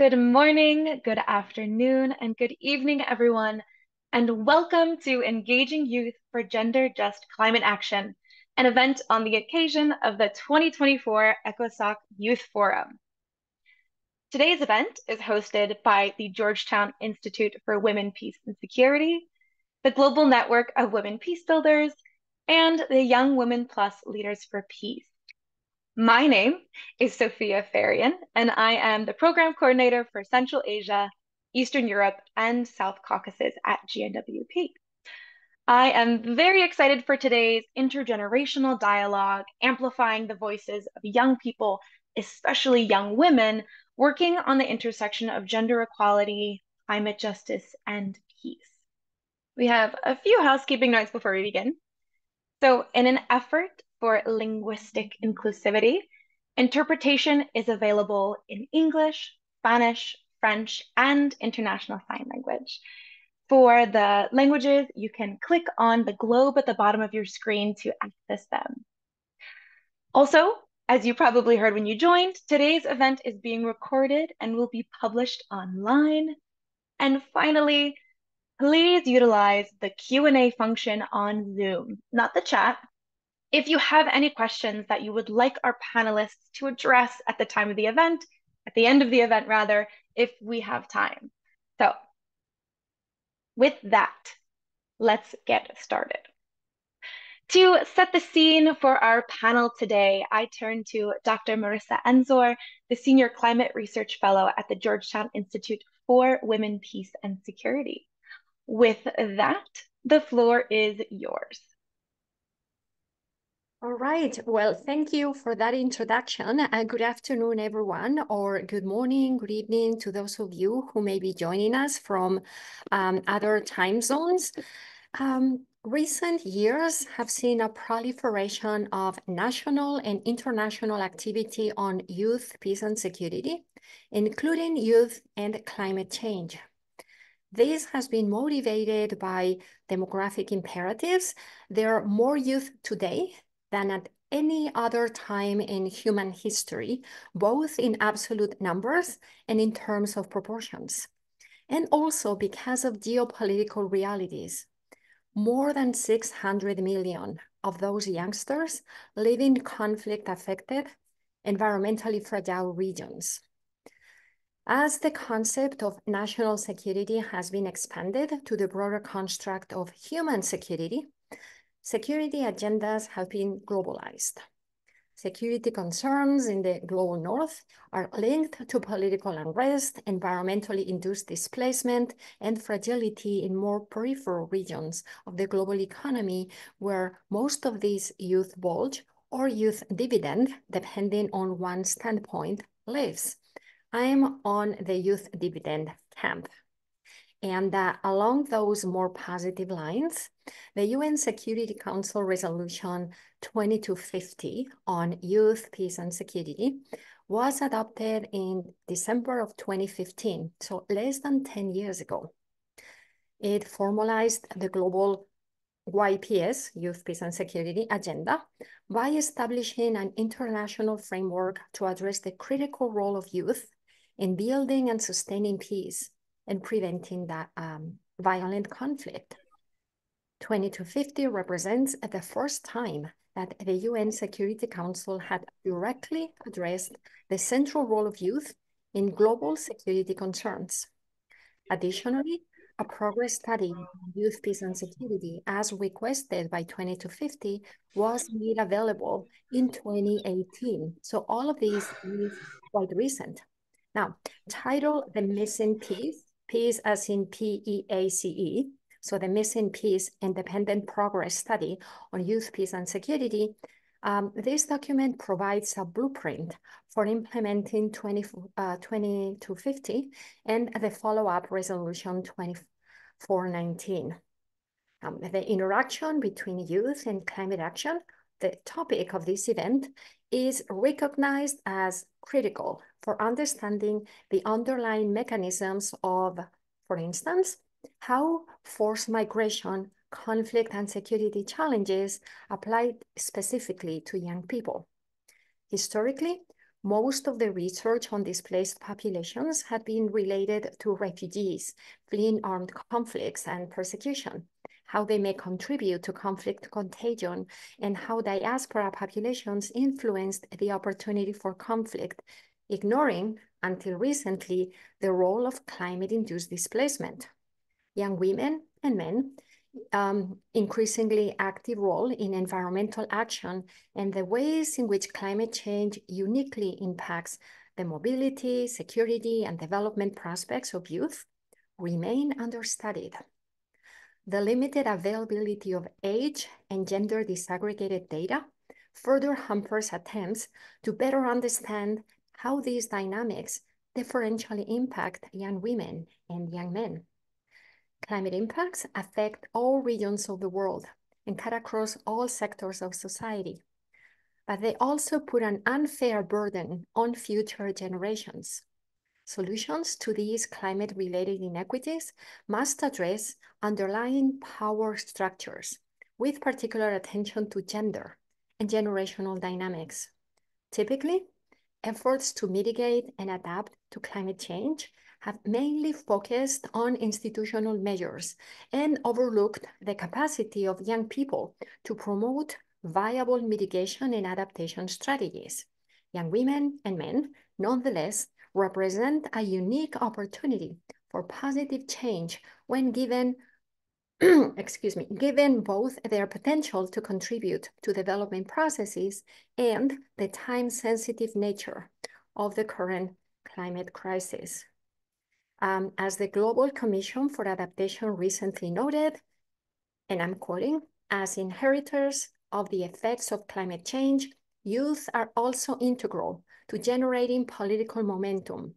Good morning, good afternoon, and good evening, everyone, and welcome to Engaging Youth for Gender Just Climate Action, an event on the occasion of the 2024 ECOSOC Youth Forum. Today's event is hosted by the Georgetown Institute for Women, Peace, and Security, the Global Network of Women Peacebuilders, and the Young Women Plus Leaders for Peace. My name is Sophia Farian, and I am the Program Coordinator for Central Asia, Eastern Europe, and South Caucasus at GNWP. I am very excited for today's intergenerational dialogue, amplifying the voices of young people, especially young women, working on the intersection of gender equality, climate justice, and peace. We have a few housekeeping notes before we begin. So, in an effort for linguistic inclusivity, interpretation is available in English, Spanish, French, and International Sign Language. For the languages, you can click on the globe at the bottom of your screen to access them. Also, as you probably heard when you joined, today's event is being recorded and will be published online. And finally, please utilize the Q&A function on Zoom, not the chat. If you have any questions that you would like our panelists to address at the time of the event, at the end of the event rather, if we have time. So with that, let's get started. To set the scene for our panel today, I turn to Dr. Marissa Enzor, the Senior Climate Research Fellow at the Georgetown Institute for Women, Peace, and Security. With that, the floor is yours. All right. Well, thank you for that introduction. Good afternoon, everyone, or good morning, good evening to those of you who may be joining us from other time zones. Recent years have seen a proliferation of national and international activity on youth, peace, and security, including youth and climate change. This has been motivated by demographic imperatives. There are more youth today than at any other time in human history, both in absolute numbers and in terms of proportions. And also because of geopolitical realities. More than 600 million of those youngsters live in conflict-affected, environmentally fragile regions. As the concept of national security has been expanded to the broader construct of human security, security agendas have been globalized. Security concerns in the global north are linked to political unrest, environmentally induced displacement, and fragility in more peripheral regions of the global economy, where most of these youth bulge or youth dividend, depending on one's standpoint, lives. I'm on the youth dividend camp. And along those more positive lines, the UN Security Council Resolution 2250 on youth, peace, and security was adopted in December of 2015, so less than 10 years ago. It formalized the global YPS, Youth, Peace, and Security agenda, by establishing an international framework to address the critical role of youth in building and sustaining peace and preventing that violent conflict. 2250 represents the first time that the UN Security Council had directly addressed the central role of youth in global security concerns. Additionally, a progress study on youth, peace, and security, as requested by 2250, was made available in 2018. So all of these is quite recent. Now, titled The Missing Piece, peace as in PEACE, so the Missing Piece Independent Progress Study on Youth, Peace, and Security, this document provides a blueprint for implementing 2250 and the follow-up resolution 2419. The interaction between youth and climate action, the topic of this event, is recognized as critical for understanding the underlying mechanisms of, for instance, how forced migration, conflict, and security challenges apply specifically to young people. Historically, Most of the research on displaced populations had been related to refugees fleeing armed conflicts and persecution, how they may contribute to conflict contagion, and how diaspora populations influenced the opportunity for conflict, ignoring, until recently, the role of climate-induced displacement. Young women and men increasingly active role in environmental action and the ways in which climate change uniquely impacts the mobility, security, and development prospects of youth remain understudied. The limited availability of age and gender disaggregated data further hampers attempts to better understand how these dynamics differentially impact young women and young men. Climate impacts affect all regions of the world and cut across all sectors of society, but they also put an unfair burden on future generations. Solutions to these climate-related inequities must address underlying power structures, with particular attention to gender and generational dynamics. Typically, efforts to mitigate and adapt to climate change have mainly focused on institutional measures and overlooked the capacity of young people to promote viable mitigation and adaptation strategies. Young women and men, nonetheless, represent a unique opportunity for positive change when given given both their potential to contribute to development processes and the time-sensitive nature of the current climate crisis. As the Global Commission for Adaptation recently noted, and I'm quoting, as inheritors of the effects of climate change, youth are also integral to generating political momentum,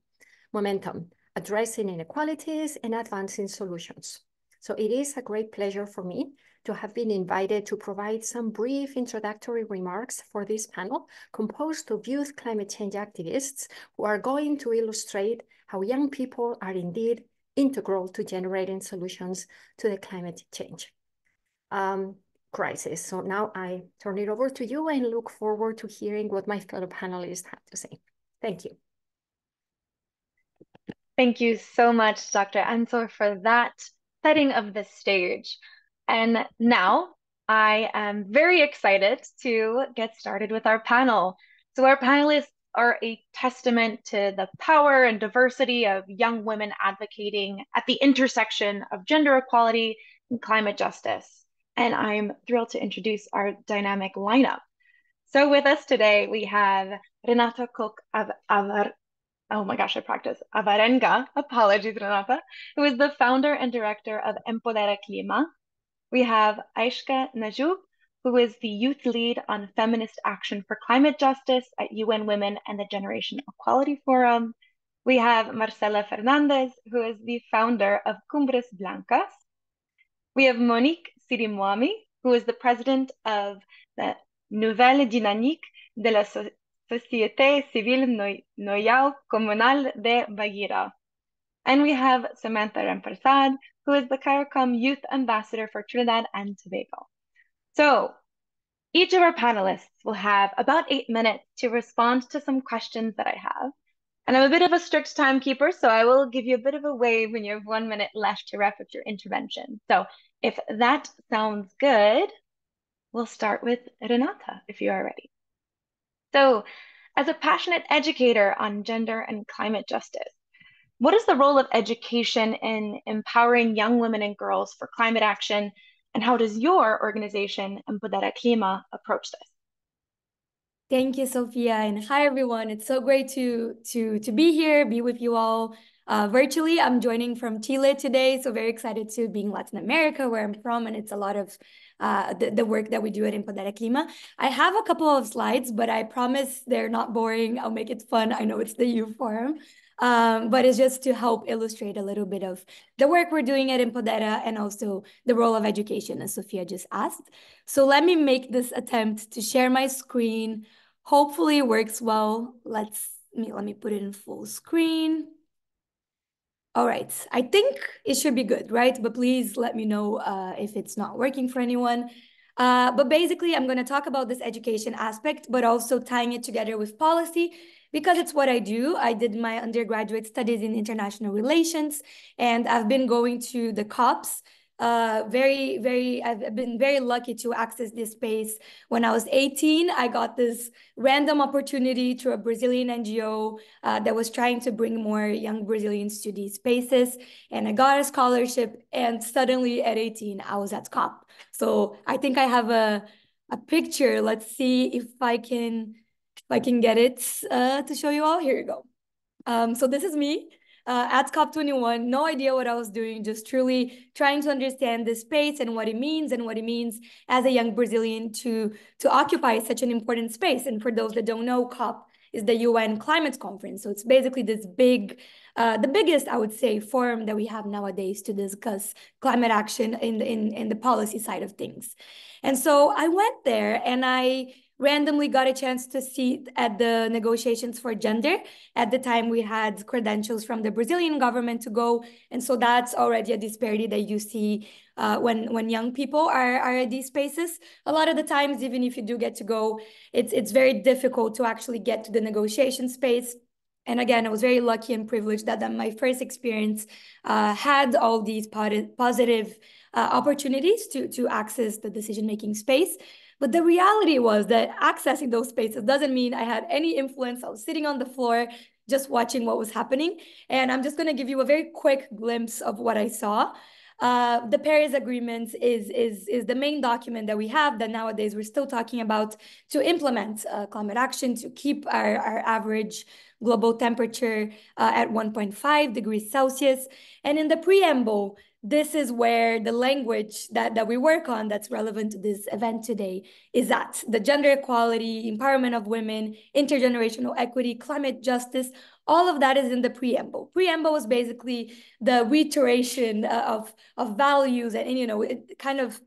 addressing inequalities and advancing solutions. So it is a great pleasure for me to have been invited to provide some brief introductory remarks for this panel composed of youth climate change activists who are going to illustrate how young people are indeed integral to generating solutions to the climate change crisis. So now I turn it over to you and look forward to hearing what my fellow panelists have to say. Thank you. Thank you so much, Dr. Ensor, for that setting of the stage. And now I am very excited to get started with our panel. So our panelists are a testament to the power and diversity of young women advocating at the intersection of gender equality and climate justice. And I'm thrilled to introduce our dynamic lineup. So with us today, we have Renata Cook Avarenga, apologies, Renata, who is the founder and director of Empodera Clima. We have Aishka Najub, who is the youth lead on feminist action for climate justice at UN Women and the Generation Equality Forum. We have Marcela Fernandez, who is the founder of Cumbres Blancas. We have Monique Sirimwami, who is the president of the Nouvelle Dynamique de la Société Civile Noyau Comunal de Bagira. And we have Samantha Rampersad, who is the CARICOM Youth Ambassador for Trinidad and Tobago. So each of our panelists will have about 8 minutes to respond to some questions that I have. And I'm a bit of a strict timekeeper, so I will give you a bit of a wave when you have 1 minute left to wrap up your intervention. So if that sounds good, we'll start with Renata, if you are ready. So, as a passionate educator on gender and climate justice, what is the role of education in empowering young women and girls for climate action, and how does your organization, Empodera Clima, approach this? Thank you, Sophia, and hi, everyone. It's so great to be here, be with you all virtually. I'm joining from Chile today, so very excited to be in Latin America, where I'm from, and it's a lot of the work that we do at Empodera Clima. I have a couple of slides, but I promise they're not boring. I'll make it fun. I know it's the Youth Forum, but it's just to help illustrate a little bit of the work we're doing at Empodera and also the role of education, as Sophia just asked. So let me make this attempt to share my screen. Hopefully it works well. Let me put it in full screen. All right, I think it should be good, right? But please let me know if it's not working for anyone. But basically, I'm going to talk about this education aspect, but also tying it together with policy, because it's what I do. I did my undergraduate studies in international relations, and I've been going to the COPs. I've been very lucky to access this space. When I was 18, I got this random opportunity through a Brazilian NGO that was trying to bring more young Brazilians to these spaces. And I got a scholarship, and suddenly at 18, I was at COP. So I think I have a picture. Let's see if I can get it to show you all. Here you go. So this is me at COP21. No idea what I was doing, just truly trying to understand this space and what it means as a young Brazilian to occupy such an important space. And for those that don't know, COP is the UN Climate Conference. So it's basically this big, the biggest, I would say, forum that we have nowadays to discuss climate action in the policy side of things. And so I went there and I randomly got a chance to sit at the negotiations for gender. At the time, we had credentials from the Brazilian government to go. And so that's already a disparity that you see when young people are at these spaces. A lot of the times, even if you do get to go, it's very difficult to actually get to the negotiation space. And again, I was very lucky and privileged that my first experience had all these positive opportunities to access the decision-making space. But the reality was that accessing those spaces doesn't mean I had any influence. I was sitting on the floor just watching what was happening. And I'm just going to give you a very quick glimpse of what I saw. The Paris Agreement is the main document that we have that nowadays we're still talking about to implement climate action, to keep our average global temperature at 1.5 degrees Celsius. And in the preamble, this is where the language that we work on that's relevant to this event today is at. The gender equality, empowerment of women, intergenerational equity, climate justice, all of that is in the preamble. Preamble is basically the reiteration of values and it kind of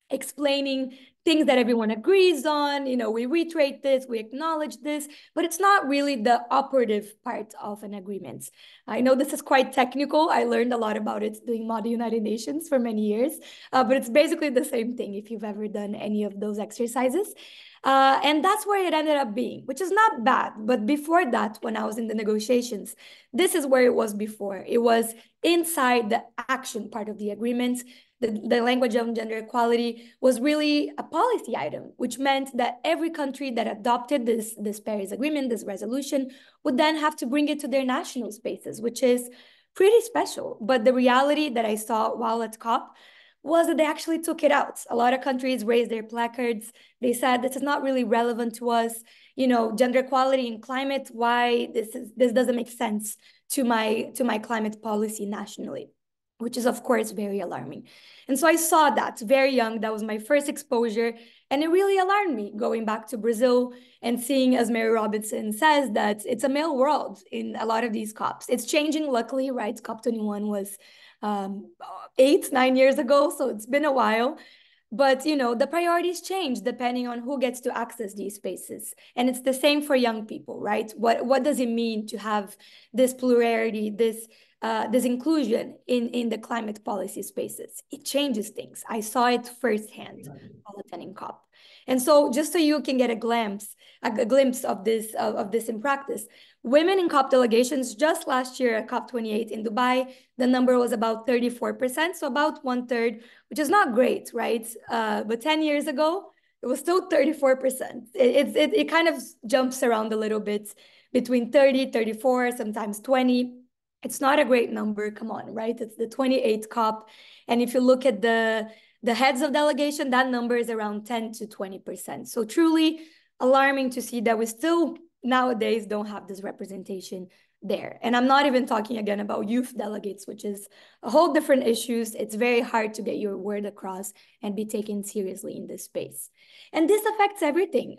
explaining things that everyone agrees on. We reiterate this, we acknowledge this, but it's not really the operative part of an agreement. I know this is quite technical. I learned a lot about it doing Model United Nations for many years, but it's basically the same thing if you've ever done any of those exercises. And that's where it ended up being, which is not bad. But before that, when I was in the negotiations, this is where it was before. It was inside the action part of the agreement. The language on gender equality was really a policy item, which meant that every country that adopted this Paris Agreement, this resolution, would then have to bring it to their national spaces, which is pretty special. But the reality that I saw while at COP was that they actually took it out. A lot of countries raised their placards. They said, this is not really relevant to us. Gender equality and climate, why this doesn't make sense to my climate policy nationally, which is, of course, very alarming. And so I saw that very young. That was my first exposure. And it really alarmed me going back to Brazil and seeing, as Mary Robinson says, that it's a male world in a lot of these COPs. It's changing, luckily, right? COP21 was 8-9 years ago, so it's been a while. But, the priorities change depending on who gets to access these spaces. And it's the same for young people, right? What does it mean to have this plurality, this inclusion in the climate policy spaces? It changes things. I saw it firsthand while attending COP. And so just so you can get a glimpse of this in practice, women in COP delegations just last year at COP28 in Dubai, the number was about 34%, so about 1/3, which is not great, right? But 10 years ago, it was still 34%. It kind of jumps around a little bit between 30, 34, sometimes 20. It's not a great number, come on, right? It's the 28th COP. And if you look at the heads of delegation, that number is around 10 to 20%. So truly alarming to see that we still nowadays don't have this representation there. And I'm not even talking again about youth delegates, which is a whole different issue. It's very hard to get your word across and be taken seriously in this space. And this affects everything.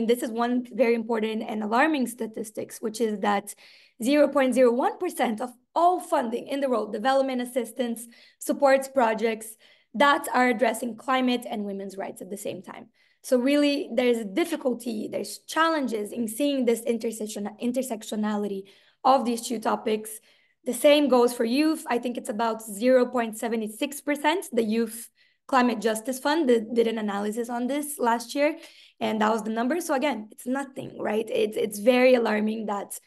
This is one very important and alarming statistics, which is that 0.01% of all funding in the world, development assistance, supports projects that are addressing climate and women's rights at the same time. So really, there's a difficulty, there's challenges in seeing this intersectionality of these two topics. The same goes for youth. I think it's about 0.76%, the youth Climate Justice Fund did an analysis on this last year, and that was the number. So again, it's nothing, right? It's very alarming that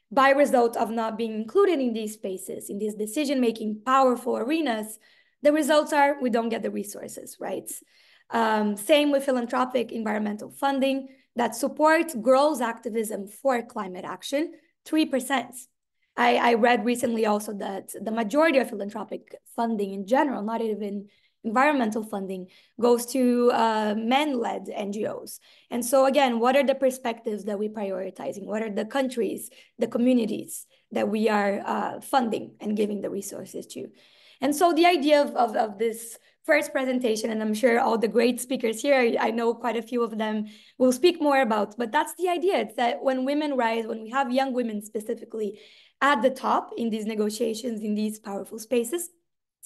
by result of not being included in these spaces, in these decision-making powerful arenas, the results are we don't get the resources, right? Same with philanthropic environmental funding that supports girls' activism for climate action, 3%. I read recently also that the majority of philanthropic funding in general, not even environmental funding, goes to men-led NGOs. And so again, what are the perspectives that we're prioritizing? What are the countries, the communities that we are funding and giving the resources to? And so the idea of this first presentation, and I'm sure all the great speakers here, I know quite a few of them will speak more about, but that's the idea. It's that when women rise, when we have young women specifically at the top in these negotiations, in these powerful spaces,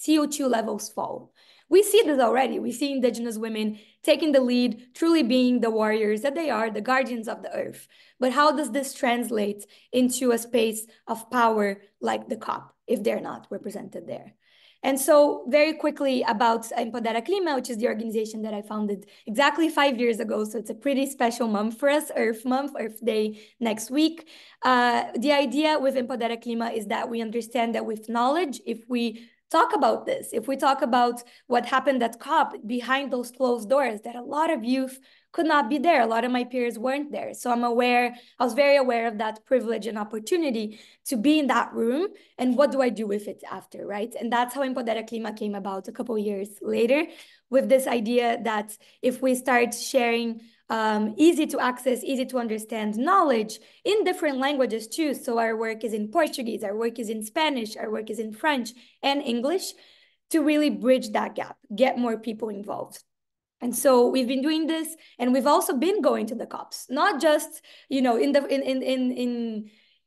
CO2 levels fall. We see this already. We see Indigenous women taking the lead, truly being the warriors that they are, the guardians of the earth. But how does this translate into a space of power like the COP if they're not represented there? And so very quickly about Empodera Clima, which is the organization that I founded exactly 5 years ago. So it's a pretty special month for us, Earth Month, Earth Day next week. The idea with Empodera Clima is that we understand that with knowledge, if we talk about this, if we talk about what happened at COP behind those closed doors, that a lot of youth could not be there. A lot of my peers weren't there. So I was very aware of that privilege and opportunity to be in that room. And what do I do with it after, right? And that's how Empodera Clima came about a couple of years later, with this idea that if we start sharing easy to access, easy to understand knowledge in different languages too. So our work is in Portuguese, our work is in Spanish, our work is in French and English, to really bridge that gap, get more people involved. And so we've been doing this, and we've also been going to the COPs, not just, you know,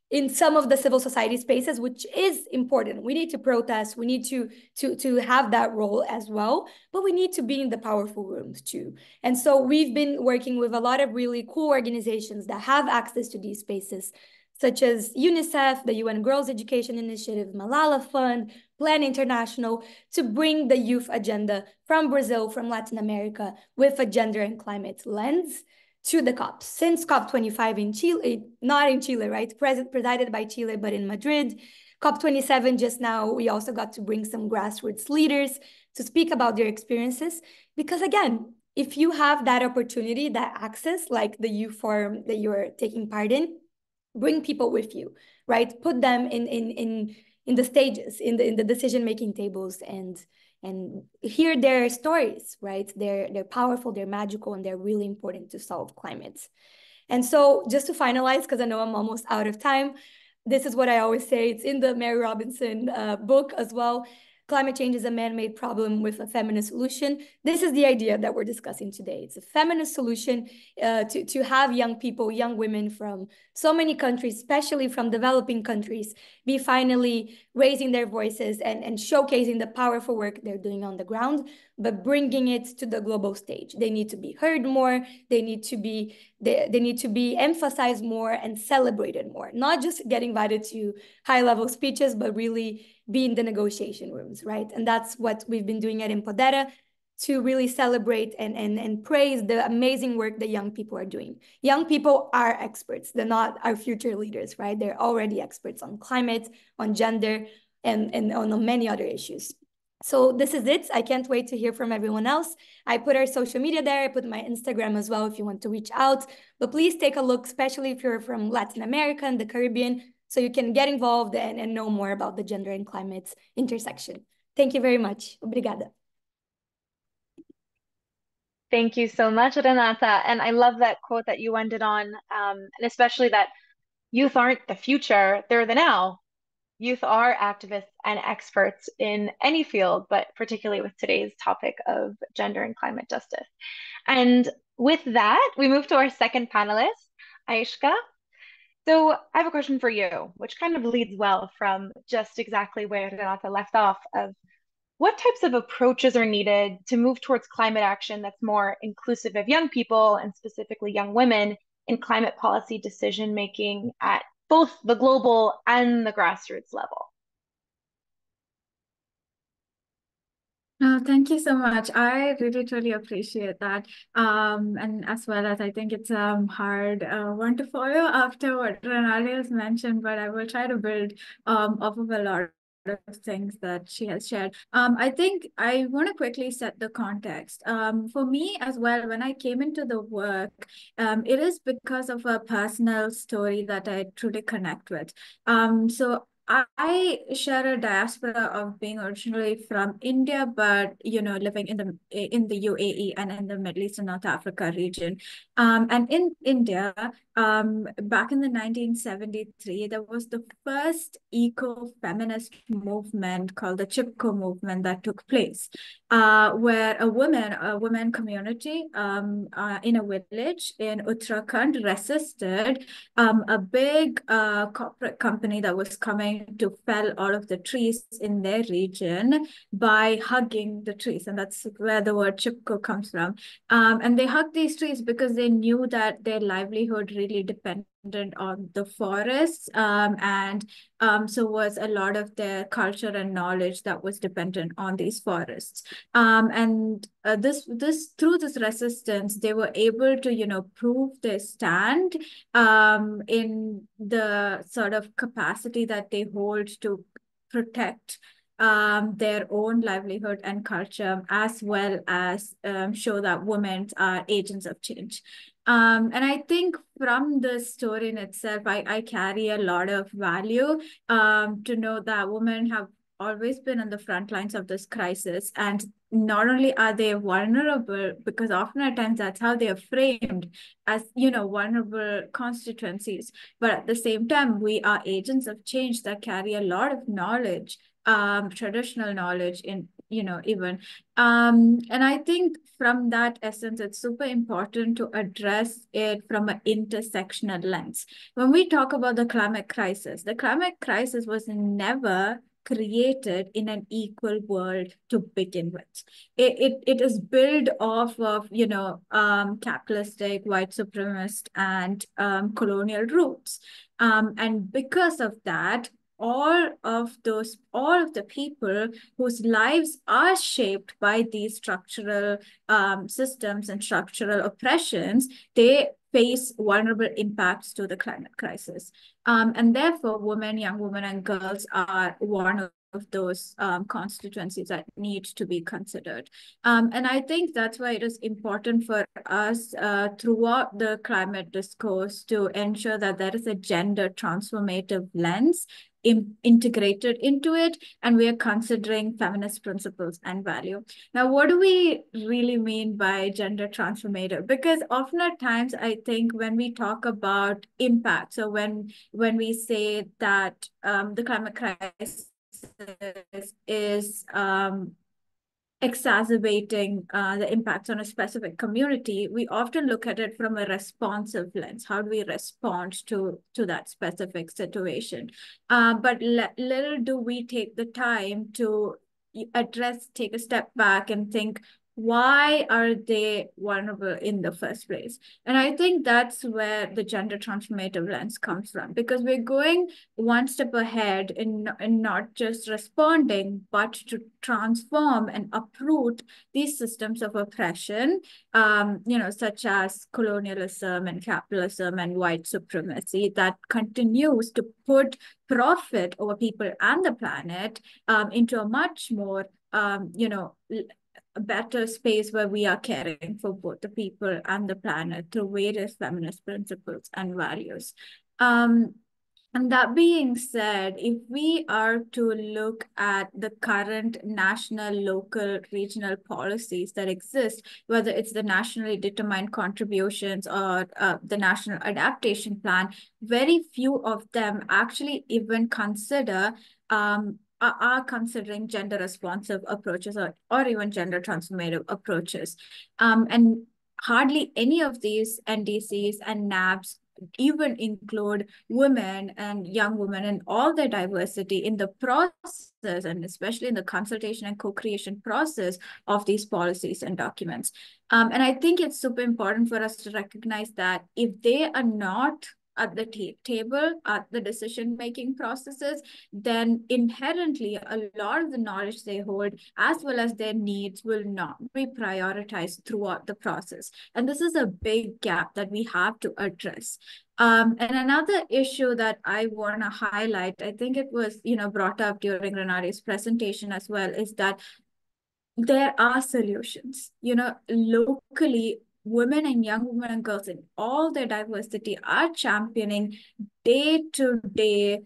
in some of the civil society spaces, which is important. We need to protest, we need to have that role as well, but we need to be in the powerful rooms too. And so we've been working with a lot of really cool organizations that have access to these spaces, such as UNICEF, the UN Girls Education Initiative, Malala Fund, Plan International, to bring the youth agenda from Brazil, from Latin America, with a gender and climate lens to the COPs. Since COP25 in Chile, not in Chile, right? Presided by Chile, but in Madrid. COP27 just now, we also got to bring some grassroots leaders to speak about their experiences. Because again, if you have that opportunity, that access, like the Youth Forum that you're taking part in, bring people with you, right? Put them in the stages, in the decision-making tables, and hear their stories, right? They're powerful, they're magical, and they're really important to solve climate. And so just to finalize, because I know I'm almost out of time, this is what I always say. It's in the Mary Robinson book as well. Climate change is a man-made problem with a feminist solution. This is the idea that we're discussing today. It's a feminist solution to have young people, young women from so many countries, especially from developing countries, be finally raising their voices and showcasing the powerful work they're doing on the ground, but bringing it to the global stage. They need to be heard more. They need to be emphasized more and celebrated more, not just get invited to high-level speeches, but really be in the negotiation rooms, right? And that's what we've been doing at Empodera, to really celebrate and praise the amazing work that young people are doing. Young people are experts. They're not our future leaders, right? They're already experts on climate, on gender, and on many other issues. So this is it. I can't wait to hear from everyone else. I put our social media there. I put my Instagram as well if you want to reach out. But please take a look, especially if you're from Latin America and the Caribbean, so you can get involved and know more about the gender and climate intersection. Thank you very much. Obrigada. Thank you so much, Renata. And I love that quote that you ended on, and especially that youth aren't the future, they're the now. Youth are activists and experts in any field, but particularly with today's topic of gender and climate justice. And with that, we move to our second panelist, Aishka. So I have a question for you, which kind of leads well from just exactly where Renata left off, of what types of approaches are needed to move towards climate action that's more inclusive of young people, and specifically young women, in climate policy decision making at both the global and the grassroots level? Thank you so much. I really truly appreciate that. And as well as I think it's a hard one to follow after what Renali has mentioned, but I will try to build off of a lot of things that she has shared. I think I want to quickly set the context. For me as well, when I came into the work, it is because of a personal story that I truly connect with. So I share a diaspora of being originally from India, but living in the UAE and in the Middle East and North Africa region. And in India, back in the 1973, there was the first eco-feminist movement called the Chipko movement that took place, where a woman community in a village in Uttarakhand resisted a big corporate company that was coming to fell all of the trees in their region by hugging the trees. And that's where the word Chipko comes from. And they hugged these trees because they knew that their livelihood really depended on the forests, so was a lot of their culture and knowledge that was dependent on these forests. And this through this resistance, they were able to prove their stand in the sort of capacity that they hold to protect their own livelihood and culture, as well as show that women are agents of change. And I think from the story in itself, I carry a lot of value to know that women have always been on the front lines of this crisis. And not only are they vulnerable, because often at times that's how they are framed as, vulnerable constituencies, but at the same time, we are agents of change that carry a lot of knowledge, traditional knowledge in, even. And I think from that essence, it's super important to address it from an intersectional lens. When we talk about the climate crisis was never created in an equal world to begin with. It is built off of, capitalistic, white supremacist, and colonial roots. And because of that, all of the people whose lives are shaped by these structural systems and structural oppressions, they face vulnerable impacts to the climate crisis. And therefore, young women and girls are one of those constituencies that need to be considered. And I think that's why it is important for us throughout the climate discourse to ensure that there is a gender transformative lens integrated into it, and we are considering feminist principles and value. Now, what do we really mean by gender transformative? Because often at times, I think when we talk about impact, so when we say that the climate crisis is exacerbating the impacts on a specific community, we often look at it from a responsive lens. How do we respond to that specific situation? But little do we take the time to take a step back and think, why are they vulnerable in the first place? And I think that's where the gender transformative lens comes from, because we're going one step ahead in not just responding, but to transform and uproot these systems of oppression, such as colonialism and capitalism and white supremacy that continues to put profit over people and the planet into a much more, a better space where we are caring for both the people and the planet through various feminist principles and values. And that being said, if we are to look at the current national, local, regional policies that exist, whether it's the nationally determined contributions or the National Adaptation Plan, very few of them actually even are considering gender responsive approaches or even gender transformative approaches. And hardly any of these NDCs and NABs even include women and young women and all their diversity in the process, and especially in the consultation and co-creation process of these policies and documents. And I think it's super important for us to recognize that if they are not at the table, at the decision-making processes, then inherently a lot of the knowledge they hold, as well as their needs, will not be prioritized throughout the process. And this is a big gap that we have to address. And another issue that I want to highlight, I think it was, brought up during Renate's presentation as well, is that there are solutions. Locally, women and young women and girls in all their diversity are championing day-to-day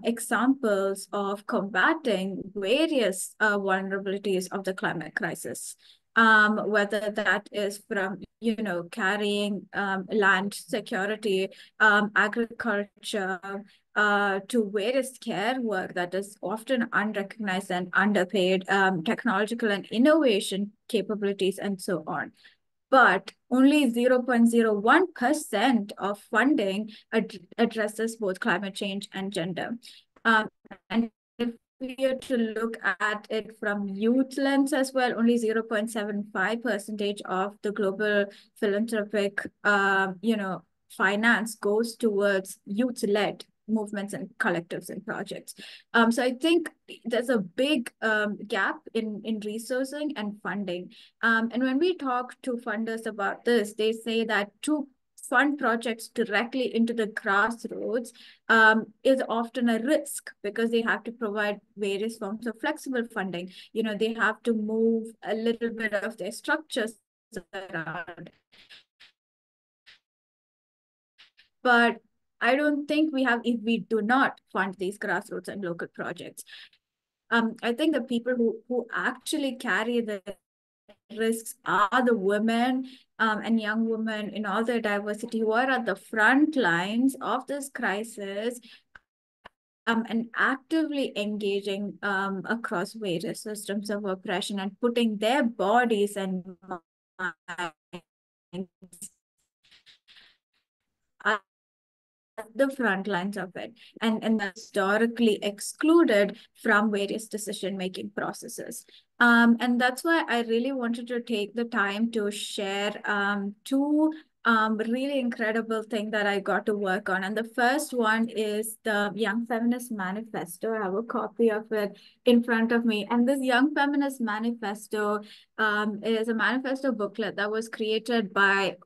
examples of combating various vulnerabilities of the climate crisis. Whether that is from, carrying land security, agriculture, to various care work that is often unrecognized and underpaid, technological and innovation capabilities, and so on. But only 0.01% of funding addresses both climate change and gender. And if we are to look at it from youth lens as well, only 0.75% of the global philanthropic, finance goes towards youth-led movements and collectives and projects. So I think there's a big gap in resourcing and funding. And when we talk to funders about this, they say that to fund projects directly into the grassroots is often a risk, because they have to provide various forms of flexible funding. They have to move a little bit of their structures around. But I don't think we have, if we do not fund these grassroots and local projects. I think the people who actually carry the risks are the women and young women in all their diversity, who are at the front lines of this crisis, and actively engaging across various systems of oppression and putting their bodies and minds at the front lines of it, and historically excluded from various decision-making processes. And that's why I really wanted to take the time to share two really incredible thing that I got to work on. And the first one is the Young Feminist Manifesto. I have a copy of it in front of me. And this Young Feminist Manifesto is a manifesto booklet that was created by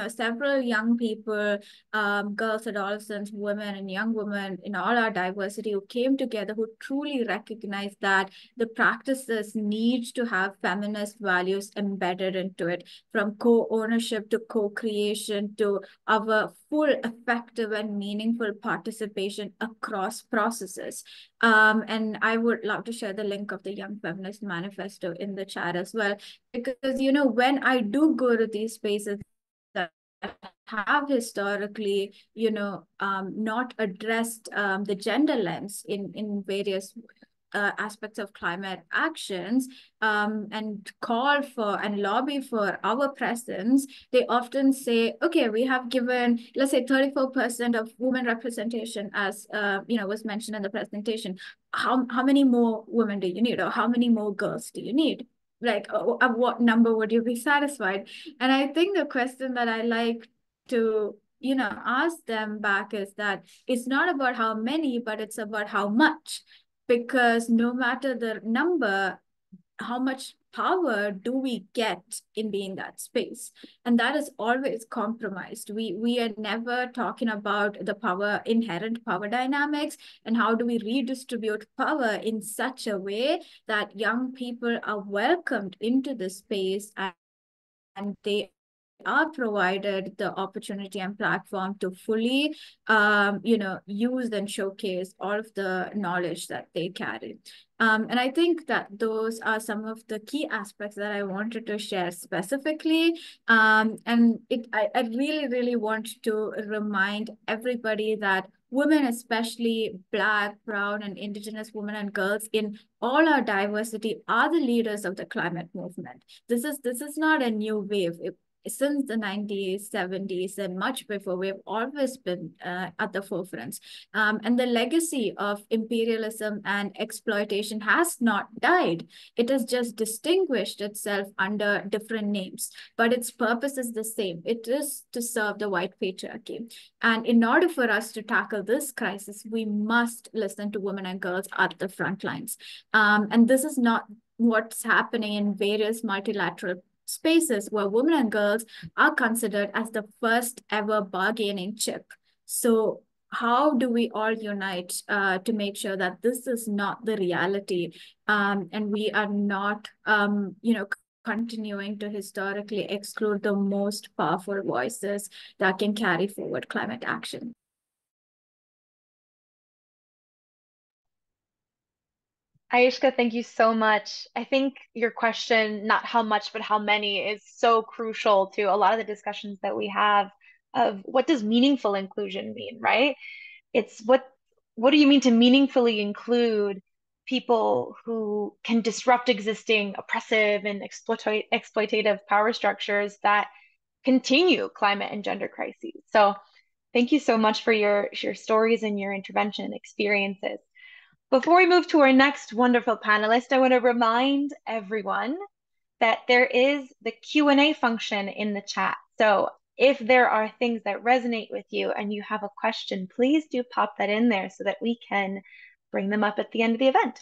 several young people, girls, adolescents, women, and young women in all our diversity, who came together, who truly recognized that the practices need to have feminist values embedded into it, from co-ownership to co-creation to our full, effective, and meaningful participation across processes. And I would love to share the link of the Young Feminist Manifesto in the chat as well, because, when I do go to these spaces that have historically, not addressed the gender lens in various aspects of climate actions, and call for and lobby for our presence, they often say, okay, we have given, let's say, 34% of women representation, as was mentioned in the presentation. How many more women do you need, or how many more girls do you need? Like, at what number would you be satisfied? And I think the question that I like to, ask them back is that it's not about how many, but it's about how much. Because no matter the number, how much power do we get in being that space? And that is always compromised. We are never talking about the power, inherent power dynamics, and how do we redistribute power in such a way that young people are welcomed into the space, and they are provided the opportunity and platform to fully, use and showcase all of the knowledge that they carry. And I think that those are some of the key aspects that I wanted to share specifically. And I really, really want to remind everybody that women, especially Black, Brown, and Indigenous women and girls in all our diversity, are the leaders of the climate movement. This is not a new wave. since the 90s, 70s, and much before. We've always been at the forefront. And the legacy of imperialism and exploitation has not died. It has just distinguished itself under different names, but its purpose is the same. It is to serve the white patriarchy. And in order for us to tackle this crisis, we must listen to women and girls at the front lines. And this is not what's happening in various multilateral spaces where women and girls are considered as the first ever bargaining chip. So how do we all unite to make sure that this is not the reality, and we are not, continuing to historically exclude the most powerful voices that can carry forward climate action? Aishka, thank you so much. I think your question, not how much, but how many, is so crucial to a lot of the discussions that we have of what does meaningful inclusion mean, right? It's what do you mean to meaningfully include people who can disrupt existing oppressive and exploitative power structures that continue climate and gender crises. So thank you so much for your stories and your intervention experiences. Before we move to our next wonderful panelist, I want to remind everyone that there is the Q&A function in the chat. So if there are things that resonate with you and you have a question, please do pop that in there so that we can bring them up at the end of the event.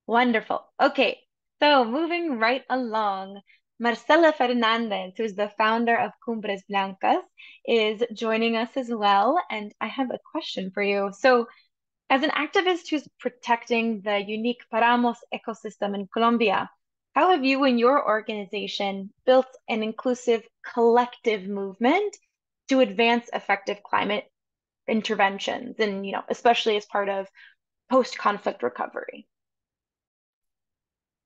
Wonderful. Okay, so moving right along, Marcela Fernandez, who's the founder of Cumbres Blancas, is joining us as well. And I have a question for you. So as an activist who's protecting the unique Paramos ecosystem in Colombia, how have you and your organization built an inclusive collective movement to advance effective climate interventions and, especially as part of post-conflict recovery?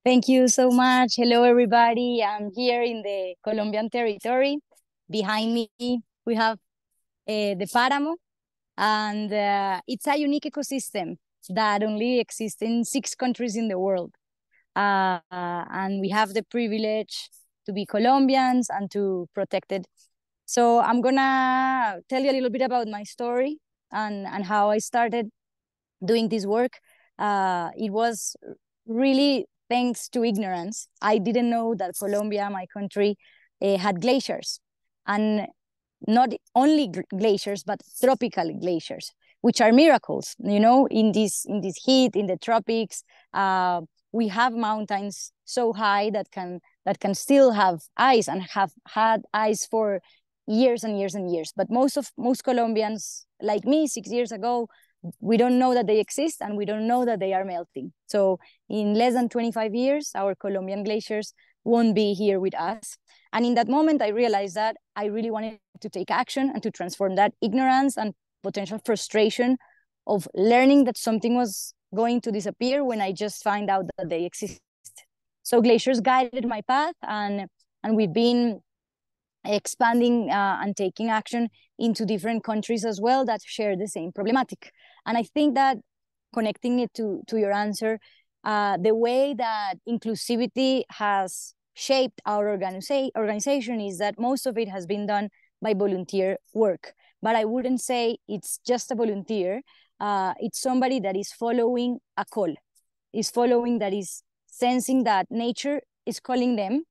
Thank you so much. Hello, everybody. I'm here in the Colombian territory. Behind me, we have the Paramo, and it's a unique ecosystem that only exists in 6 countries in the world. And we have the privilege to be Colombians and to protect it. So I'm gonna tell you a little bit about my story and how I started doing this work. It was really thanks to ignorance. I didn't know that Colombia, my country, had glaciers, and not only glaciers, but tropical glaciers, which are miracles. In this heat, in the tropics, we have mountains so high that can still have ice and have had ice for years and years and years. But most Colombians, like me 6 years ago, we don't know that they exist, and we don't know that they are melting. So in less than 25 years, our Colombian glaciers won't be here with us. And in that moment, I realized that I really wanted to take action and to transform that ignorance and potential frustration of learning that something was going to disappear when I just find out that they exist. So glaciers guided my path, and we've been expanding and taking action into different countries as well that share the same problematic. And I think that, connecting it to your answer, the way that inclusivity has shaped our organization is that most of it has been done by volunteer work. But I wouldn't say it's just a volunteer. It's somebody that is following a call, that is sensing that nature is calling them.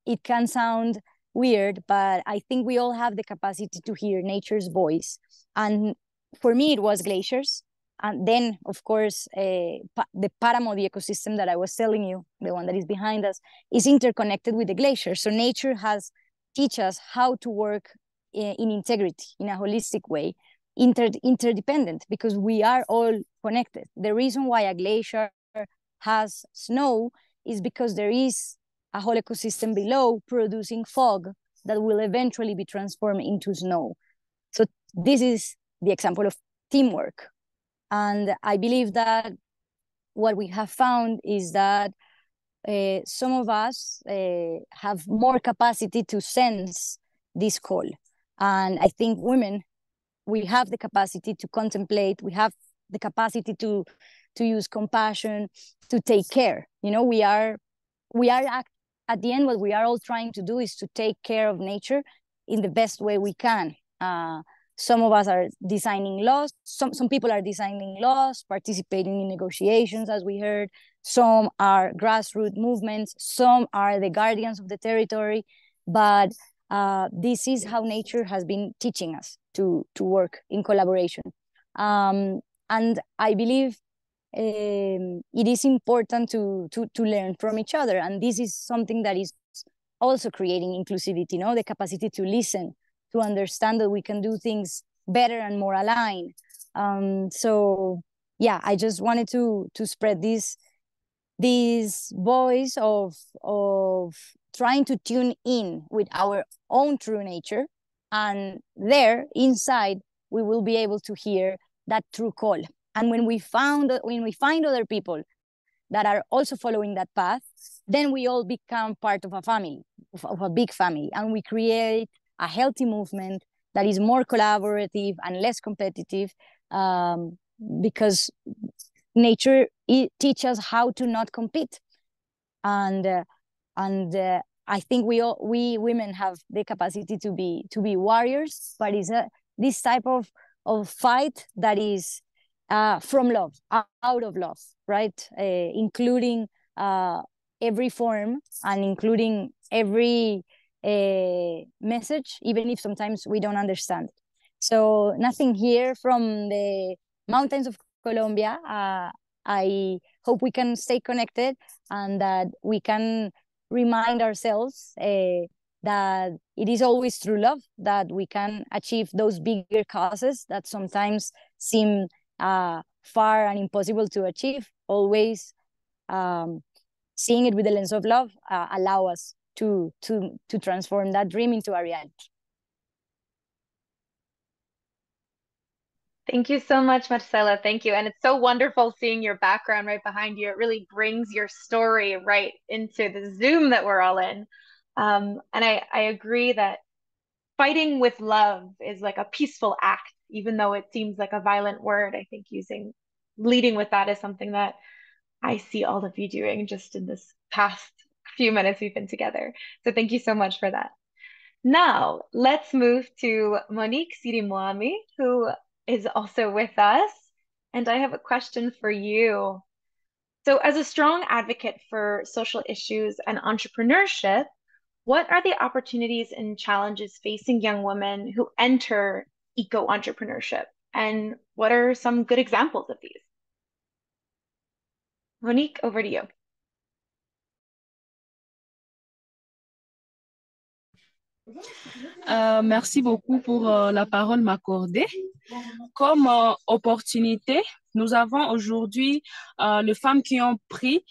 It can sound weird, but I think we all have the capacity to hear nature's voice. And for me, it was glaciers. And then, of course, the Paramo, the ecosystem that I was telling you, the one that is behind us, is interconnected with the glaciers. So nature has teach us how to work in integrity, in a holistic way, interdependent, because we are all connected. The reason why a glacier has snow is because there is a whole ecosystem below producing fog that will eventually be transformed into snow. So this is the example of teamwork. And I believe that what we have found is that some of us have more capacity to sense this call. And I think women, we have the capacity to contemplate, we have the capacity to use compassion, to take care. We are at the end, what we are all trying to do is to take care of nature in the best way we can. Some of us are designing laws. Some people are designing laws, participating in negotiations, as we heard. Some are grassroots movements. Some are the guardians of the territory. But this is how nature has been teaching us to work in collaboration. And I believe it is important to learn from each other. And this is something that is also creating inclusivity, the capacity to listen, to understand that we can do things better and more aligned. So yeah, I just wanted to spread this voice of trying to tune in with our own true nature, and there inside we will be able to hear that true call. And when we find other people that are also following that path, then we all become part of a family, of a big family, and we create a healthy movement that is more collaborative and less competitive, because nature teaches us how to not compete. And I think we women have the capacity to be warriors, but it's this type of fight that is from love, out of love, right? Including every form and including every message, even if sometimes we don't understand. So nothing here from the mountains of Colombia. I hope we can stay connected and that we can remind ourselves that it is always through love that we can achieve those bigger causes that sometimes seem far and impossible to achieve. Always seeing it with the lens of love allow us to transform that dream into a reality. Thank you so much, Marcela. Thank you. And it's so wonderful seeing your background right behind you. It really brings your story right into the Zoom that we're all in. And I agree that fighting with love is like a peaceful act, even though it seems like a violent word. I think leading with that is something that I see all of you doing just in this past few minutes we've been together. So thank you so much for that. Now, let's move to Monique Sirimwami, who is also with us. And I have a question for you. So as a strong advocate for social issues and entrepreneurship, what are the opportunities and challenges facing young women who enter eco-entrepreneurship? And what are some good examples of these? Monique, over to you. Merci beaucoup pour la parole m'accordée. Comme opportunité, nous avons aujourd'hui les femmes qui ont pris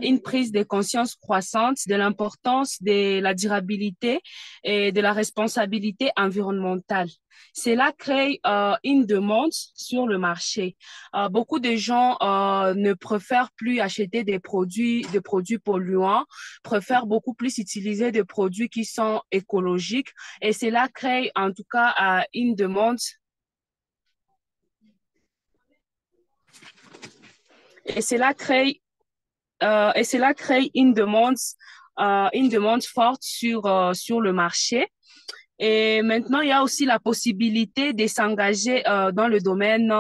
une prise de conscience croissante de l'importance de la durabilité et de la responsabilité environnementale. Cela crée une demande sur le marché. Beaucoup de gens ne préfèrent plus acheter des produits polluants, préfèrent beaucoup plus utiliser des produits qui sont écologiques, et cela crée en tout cas une demande. Et cela crée une demande forte sur le marché. Et maintenant, il y a aussi la possibilité de s'engager dans le domaine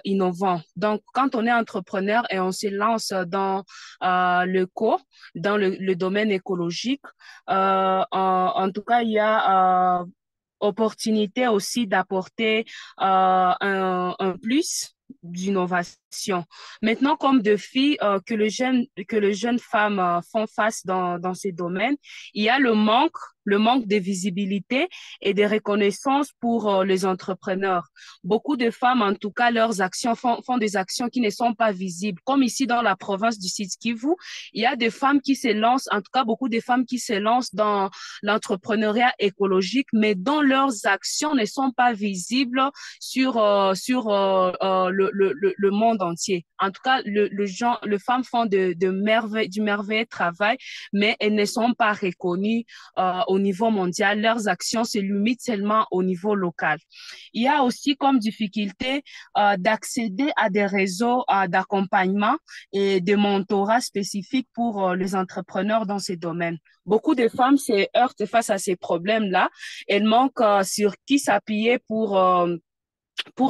innovant. Donc, quand on est entrepreneur et on se lance dans dans le domaine écologique, en tout cas, il y a opportunité aussi d'apporter un plus d'innovation. Maintenant, comme défi que les jeunes femmes font face dans ces domaines, il y a le manque de visibilité et de reconnaissance pour les entrepreneurs. Beaucoup de femmes, en tout cas, leurs actions font des actions qui ne sont pas visibles. Comme ici dans la province du Sud-Kivu, il y a des femmes qui se lancent, en tout cas beaucoup de femmes qui se lancent dans l'entrepreneuriat écologique, mais dont leurs actions ne sont pas visibles sur le monde entier. En tout cas, les femmes font du merveilleux travail, mais elles ne sont pas reconnues au niveau mondial. Leurs actions se limitent seulement au niveau local. Il y a aussi comme difficulté d'accéder à des réseaux d'accompagnement et de mentorat spécifiques pour les entrepreneurs dans ces domaines. Beaucoup de femmes se heurtent face à ces problèmes-là. Elles manquent sur qui s'appuyer pour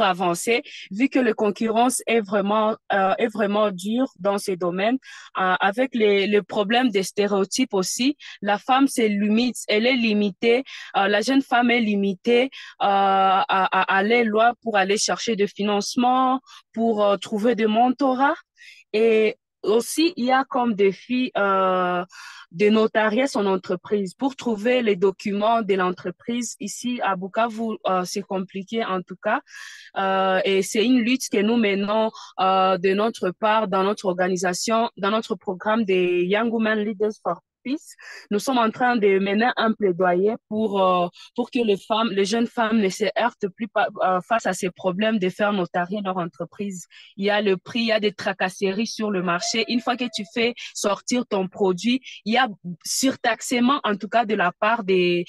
avancer, vu que la concurrence est vraiment dure dans ces domaines, avec les problèmes des stéréotypes aussi. La femme, elle est limitée, la jeune femme est limitée à aller loin pour aller chercher des financements, pour trouver des mentorats. Et aussi, il y a comme défi de notarier son entreprise. Pour trouver les documents de l'entreprise, ici à Bukavu, c'est compliqué en tout cas. Et c'est une lutte que nous menons de notre part dans notre organisation, dans notre programme des Young Women Leaders for Peace. Nous sommes en train de mener un plaidoyer pour que les jeunes femmes ne se heurtent plus face à ces problèmes de faire notarier leur entreprise. Il y a le prix, il y a des tracasseries sur le marché. Une fois que tu fais sortir ton produit, il y a surtaxement, en tout cas de la part du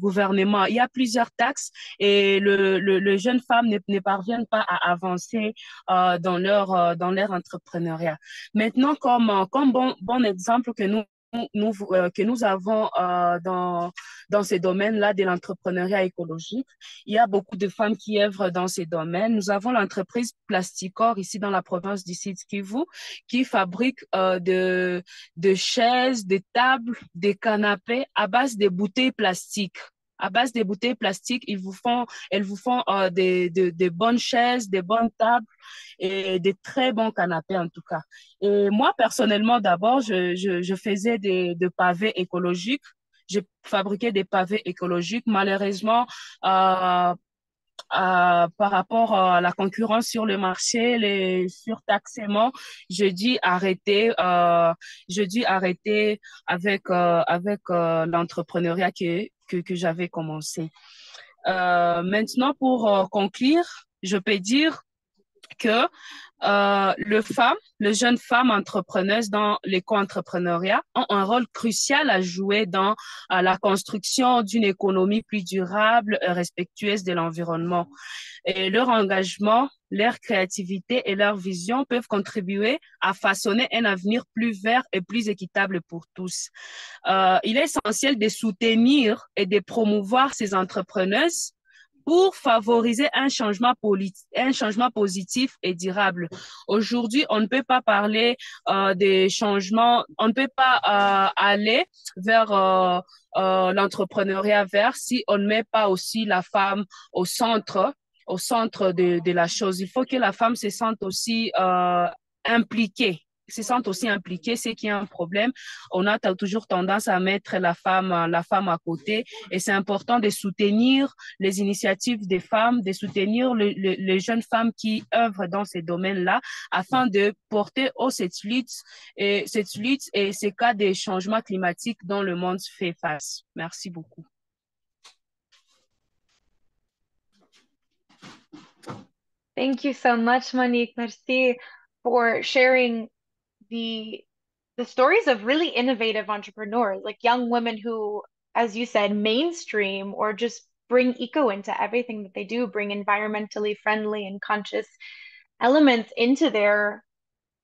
gouvernement. Il y a plusieurs taxes et les jeunes femmes ne parviennent pas à avancer dans leur entrepreneuriat. Maintenant, comme bon exemple que nous avons dans ces domaines-là de l'entrepreneuriat écologique. Il y a beaucoup de femmes qui œuvrent dans ces domaines. Nous avons l'entreprise Plasticor ici dans la province du Sud-Kivu qui fabrique de chaises, des tables, des canapés à base de bouteilles plastiques. À base des bouteilles plastiques, elles vous font des bonnes chaises, des bonnes tables et des très bons canapés en tout cas. Et moi, personnellement, d'abord, je faisais des pavés écologiques. Je fabriquais des pavés écologiques. Malheureusement, par rapport à la concurrence sur le marché, les surtaxements, je dû arrêter avec l'entrepreneuriat que j'avais commencé. Maintenant, pour conclure, je peux dire que les jeunes femmes entrepreneuses dans l'éco-entrepreneuriat ont un rôle crucial à jouer dans la construction d'une économie plus durable et respectueuse de l'environnement. Et leur engagement, leur créativité et leur vision peuvent contribuer à façonner un avenir plus vert et plus équitable pour tous. Il est essentiel de soutenir et de promouvoir ces entrepreneuses pour favoriser un changement positif et durable. Aujourd'hui, on ne peut pas parler des changements, on ne peut pas aller vers l'entrepreneuriat vert si on ne met pas aussi la femme au centre de la chose. Il faut que la femme se sente aussi impliquée. C'est qu'il y a un problème. On a toujours tendance à mettre la femme à côté et c'est important de soutenir les initiatives des femmes, de soutenir les jeunes femmes qui œuvrent dans ces domaines-là afin de porter haut cette lutte et ces cas de changements climatiques dont le monde fait face. Merci beaucoup. Thank you so much, Monique. Merci for sharing the stories of really innovative entrepreneurs, like young women who, as you said, mainstream or just bring eco into everything that they do, bring environmentally friendly and conscious elements into their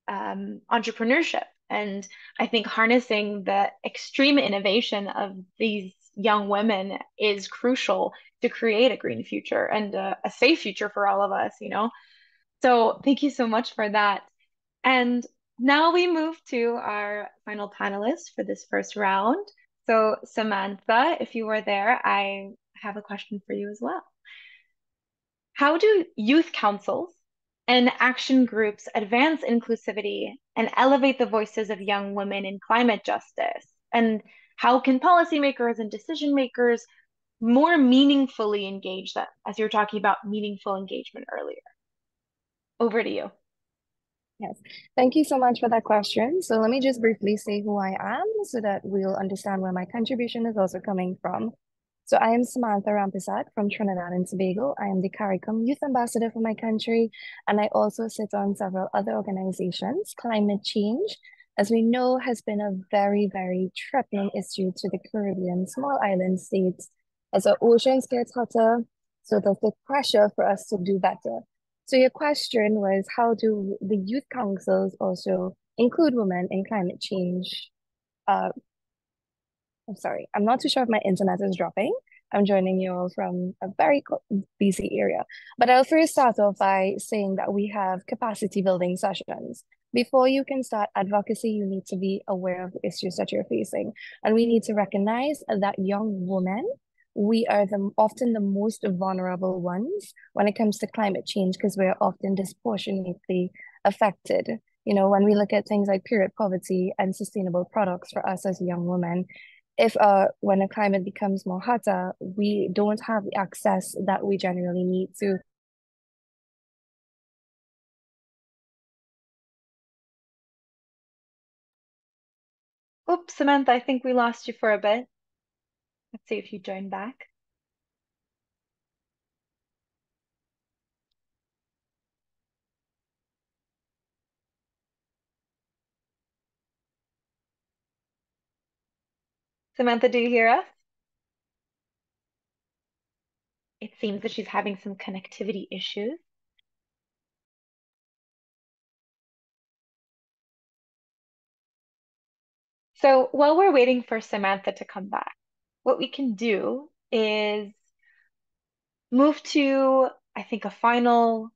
entrepreneurship. And I think harnessing the extreme innovation of these young women is crucial to create a green future and a safe future for all of us, you know? So thank you so much for that. And now we move to our final panelist for this first round. So Samantha, if you were there, I have a question for you as well. How do youth councils and action groups advance inclusivity and elevate the voices of young women in climate justice? And how can policymakers and decision makers more meaningfully engage them, as you were talking about meaningful engagement earlier? Over to you. Yes, thank you so much for that question. So let me just briefly say who I am so that we'll understand where my contribution is also coming from. So I am Samantha Rampersad from Trinidad and Tobago. I am the CARICOM Youth Ambassador for my country, and I also sit on several other organizations. Climate change, as we know, has been a very, very troubling issue to the Caribbean small island states. As our oceans get hotter, so there's the pressure for us to do better. So your question was, how do the youth councils also include women in climate change? I'm sorry, I'm not too sure if my internet is dropping. I'm joining you all from a very busy area. But I'll first start off by saying that we have capacity building sessions. Before you can start advocacy, you need to be aware of the issues that you're facing. And we need to recognize that young women, we are often the most vulnerable ones when it comes to climate change because we're often disproportionately affected. You know, when we look at things like period poverty and sustainable products for us as young women, if when a climate becomes more hotter, we don't have the access that we generally need to. Oops, Samantha, I think we lost you for a bit. Let's see if you join back. Samantha, do you hear us? It seems that she's having some connectivity issues. So while we're waiting for Samantha to come back, what we can do is move to, I think, a final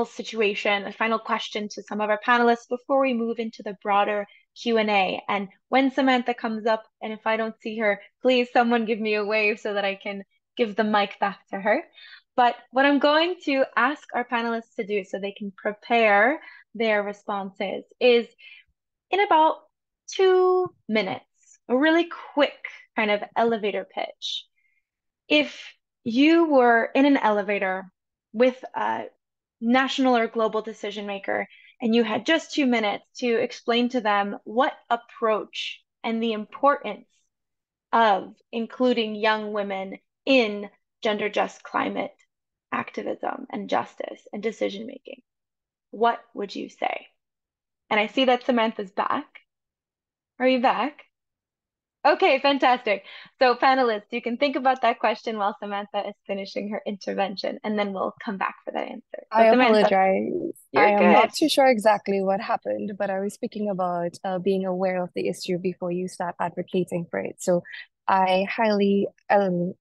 situation, a final question to some of our panelists before we move into the broader Q&A. And when Samantha comes up, and if I don't see her, please someone give me a wave so that I can give the mic back to her. But what I'm going to ask our panelists to do so they can prepare their responses is in about 2 minutes, a really quick kind of elevator pitch. If you were in an elevator with a national or global decision maker and you had just 2 minutes to explain to them what approach and the importance of including young women in gender just climate activism and justice and decision making, what would you say? And I see that Samantha's back. Are you back? Okay, fantastic. So panelists, you can think about that question while Samantha is finishing her intervention, and then we'll come back for that answer. So I Samantha, apologize. you're I am good. not too sure exactly what happened, but I was speaking about being aware of the issue before you start advocating for it. So I highly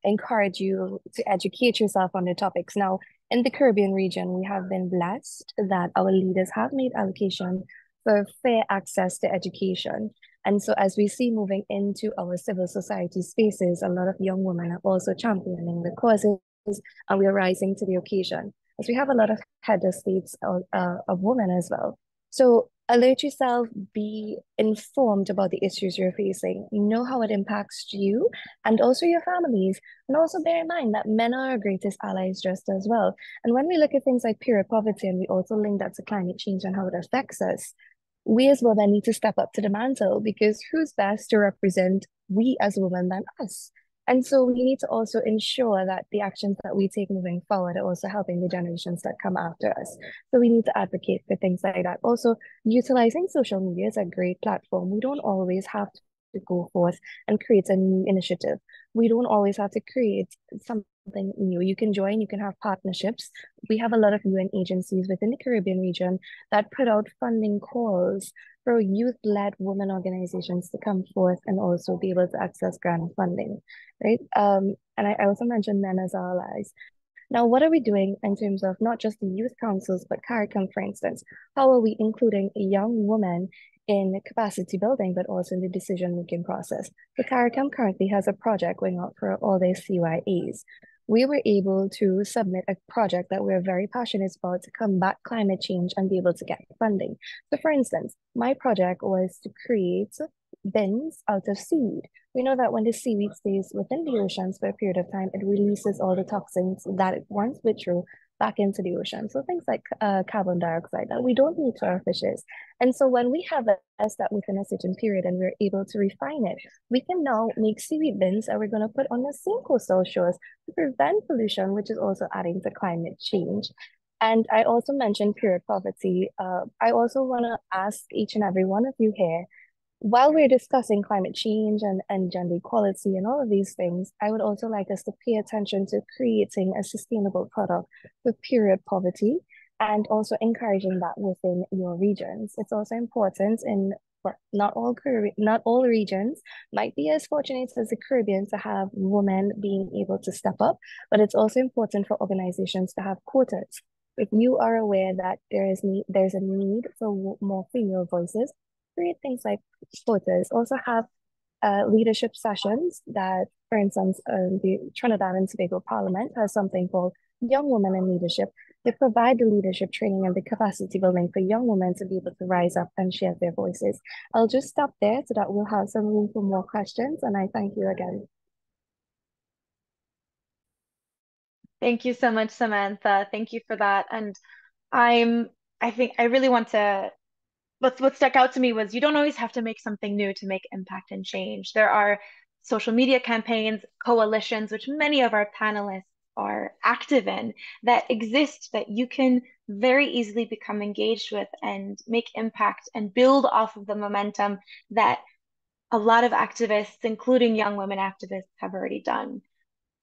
encourage you to educate yourself on the topics. Now, in the Caribbean region, we have been blessed that our leaders have made allocation for fair access to education. And so as we see moving into our civil society spaces, a lot of young women are also championing the causes, and we are rising to the occasion. As we have a lot of head of states of women as well. So alert yourself, be informed about the issues you're facing, know how it impacts you and also your families. And also bear in mind that men are our greatest allies just as well. And when we look at things like period poverty and we also link that to climate change and how it affects us, we as women need to step up to the mantle because who's best to represent we as women than us? And so we need to also ensure that the actions that we take moving forward are also helping the generations that come after us. So we need to advocate for things like that. Also, utilizing social media is a great platform. We don't always have to go forth and create a new initiative. We don't always have to create something new. You can join, you can have partnerships. We have a lot of UN agencies within the Caribbean region that put out funding calls for youth-led women organizations to come forth and also be able to access grant funding, right? And I also mentioned men as allies. Now, what are we doing in terms of not just the youth councils, but CARICOM, for instance? How are we including a young woman in capacity building, but also in the decision-making process? The CARICOM currently has a project going out for all their CYAs. We were able to submit a project that we're very passionate about to combat climate change and be able to get funding. So for instance, my project was to create bins out of seaweed. We know that when the seaweed stays within the oceans for a period of time, it releases all the toxins that it once withdrew back into the ocean. So things like carbon dioxide that we don't need to our fishes. And so when we harvest that within a certain period and we're able to refine it, we can now make seaweed bins that we're going to put on the same coastal shores to prevent pollution, which is also adding to climate change. And I also mentioned period poverty. I also want to ask each and every one of you here, while we're discussing climate change and gender equality and all of these things, I would also like us to pay attention to creating a sustainable product with period poverty and also encouraging that within your regions. It's also important in not all regions might be as fortunate as the Caribbean to have women being able to step up, but it's also important for organizations to have quotas. If you are aware that there's a need for more female voices, create things like quotas. Also have leadership sessions that, for instance, the Trinidad and Tobago Parliament has something called Young Women in Leadership. They provide the leadership training and the capacity building for young women to be able to rise up and share their voices. I'll just stop there so that we'll have some room for more questions, and I thank you again. Thank you so much, Samantha. Thank you for that. And I think I really want to, what stuck out to me was you don't always have to make something new to make impact and change. There are social media campaigns, coalitions, which many of our panelists are active in, that exist that you can very easily become engaged with and make impact and build off of the momentum that a lot of activists, including young women activists, have already done.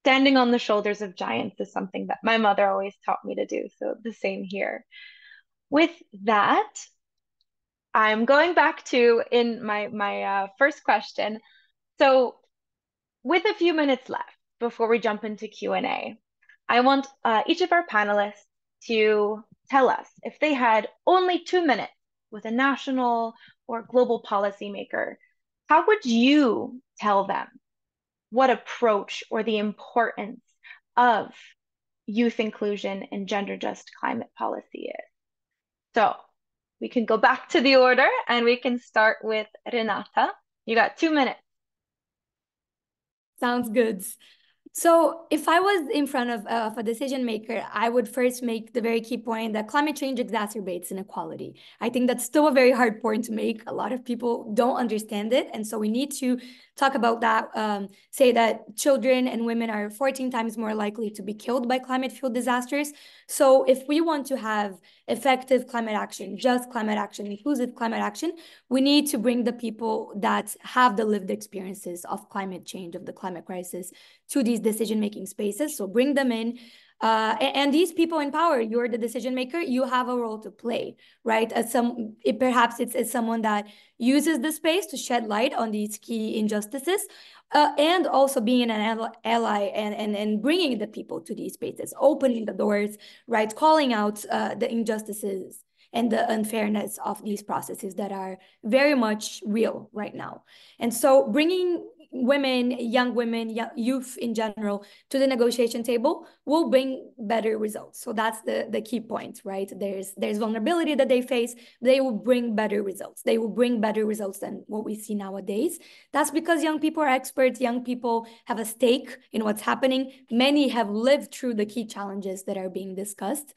Standing on the shoulders of giants is something that my mother always taught me to do, so the same here. With that, I'm going back to in my first question. So with a few minutes left before we jump into Q&A, I want each of our panelists to tell us if they had only 2 minutes with a national or global policymaker, how would you tell them what approach or the importance of youth inclusion and gender just climate policy is? So we can go back to the order and we can start with Renata. You got 2 minutes. Sounds good. So if I was in front of a decision maker, I would first make the very key point that climate change exacerbates inequality. I think that's still a very hard point to make. A lot of people don't understand it. And so we need to talk about that, say that children and women are 14 times more likely to be killed by climate-fueled disasters. So if we want to have effective climate action, just climate action, inclusive climate action, we need to bring the people that have the lived experiences of climate change, of the climate crisis, to these decision-making spaces. So bring them in. And these people in power, you're the decision maker, you have a role to play, right? Perhaps it's someone that uses the space to shed light on these key injustices, and also being an ally and bringing the people to these spaces, opening the doors, right? Calling out the injustices and the unfairness of these processes that are very much real right now. And so bringing women, young youth in general to the negotiation table will bring better results. So that's the key point, right? There's vulnerability that they face. They will bring better results. They will bring better results than what we see nowadays. That's because young people are experts. Young people have a stake in what's happening. Many have lived through the key challenges that are being discussed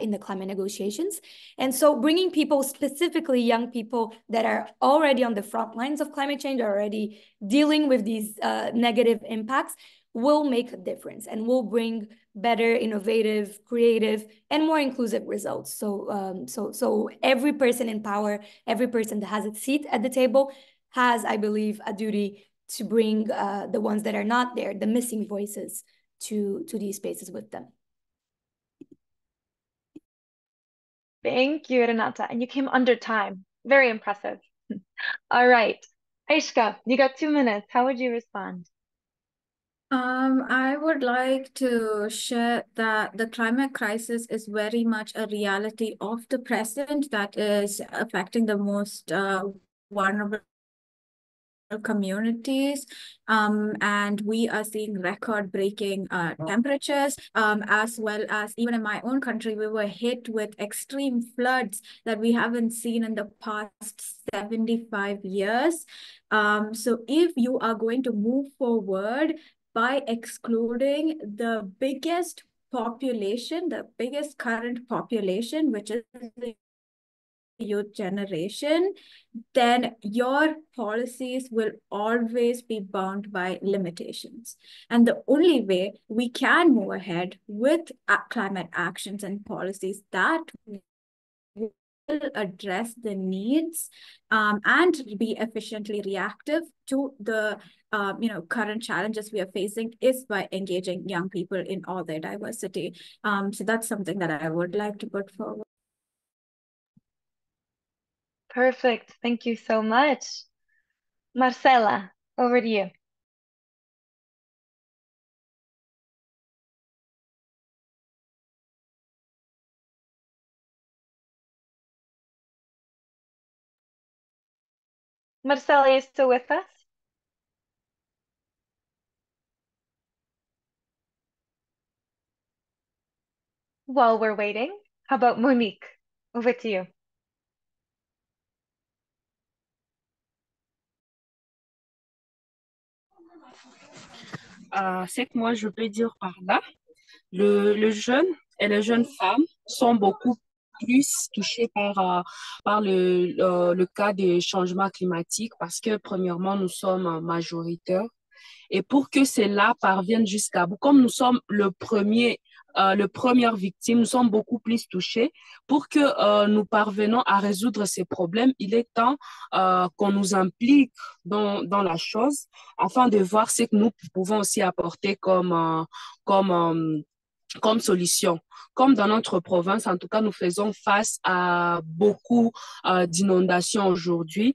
in the climate negotiations. And so bringing people, specifically young people that are already on the front lines of climate change, are already dealing with these negative impacts, will make a difference and will bring better, innovative, creative, and more inclusive results. So every person in power, every person that has a seat at the table has, I believe, a duty to bring the ones that are not there, the missing voices, to these spaces with them. Thank you, Renata. And you came under time. Very impressive. All right. Aishka, you got 2 minutes. How would you respond? I would like to share that the climate crisis is very much a reality of the present that is affecting the most vulnerable communities, and we are seeing record-breaking temperatures, as well as even in my own country, we were hit with extreme floods that we haven't seen in the past 75 years. So if you are going to move forward by excluding the biggest population, the biggest current population, which is the youth generation, then your policies will always be bound by limitations. And the only way we can move ahead with climate actions and policies that will address the needs and be efficiently reactive to the current challenges we are facing is by engaging young people in all their diversity. So that's something that I would like to put forward. Perfect. Thank you so much. Marcela, over to you. Marcela, are you still with us? While we're waiting, how about Monique? Over to you. C'est que moi, je peux dire par là, le jeune et les jeunes femmes sont beaucoup plus touchés par le cas des changements climatiques parce que, premièrement, nous sommes majoritaires. Et pour que cela parvienne jusqu'à bout, comme nous sommes le première victime, nous sommes beaucoup plus touchés. Pour que nous parvenons à résoudre ces problèmes, il est temps qu'on nous implique dans la chose afin de voir ce que nous pouvons aussi apporter comme solution. Comme dans notre province, en tout cas, nous faisons face à beaucoup d'inondations aujourd'hui.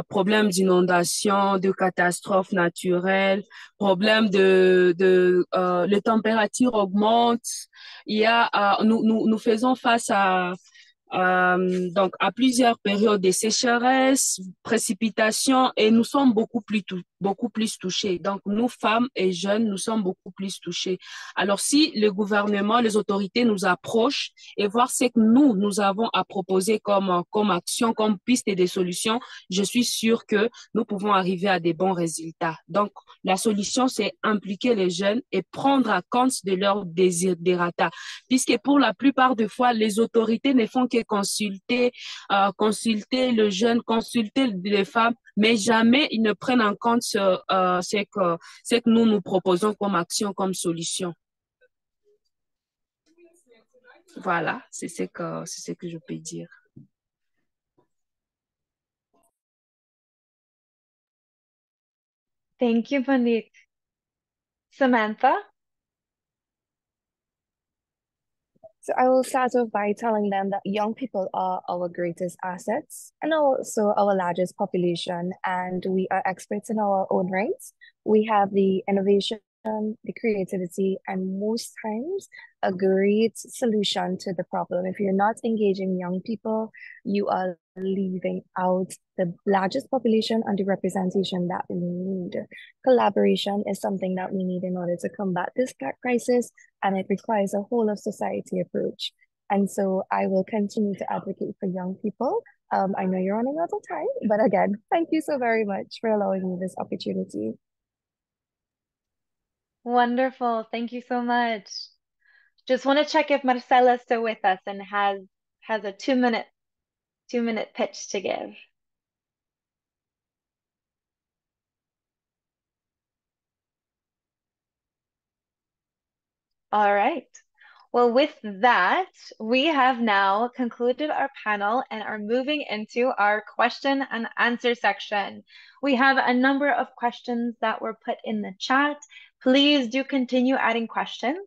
Problèmes d'inondation, de catastrophes naturelles, problèmes les températures augmentent. Nous faisons face donc à plusieurs périodes de sécheresse, précipitations, et nous sommes beaucoup plus touchés. Donc, nous, femmes et jeunes, nous sommes beaucoup plus touchés. Alors, si le gouvernement, les autorités nous approchent et voir ce que nous avons à proposer comme action, comme piste et des solutions, je suis sûre que nous pouvons arriver à des bons résultats. Donc, la solution, c'est impliquer les jeunes et prendre en compte de leurs desiderata. Puisque pour la plupart des fois, les autorités ne font que consulter le jeune, consulter les femmes, mais jamais ils ne prennent en compte ce que nous proposons comme action, comme solution. Voilà, c'est ce que je peux dire. Thank you, Monique. Samantha? So I will start off by telling them that young people are our greatest assets and also our largest population, and we are experts in our own rights. We have the innovation, the creativity, and most times a great solution to the problem. If you're not engaging young people, you are leaving out the largest population and the representation that we need. Collaboration is something that we need in order to combat this crisis, and it requires a whole of society approach. And so I will continue to advocate for young people. I know you're running out of time, but again, thank you so very much for allowing me this opportunity. Wonderful. Thank you so much. Just want to check if Marcela's still with us and has a two-minute pitch to give. All right. Well, with that, we have now concluded our panel and are moving into our question and answer section. We have a number of questions that were put in the chat. Please do continue adding questions.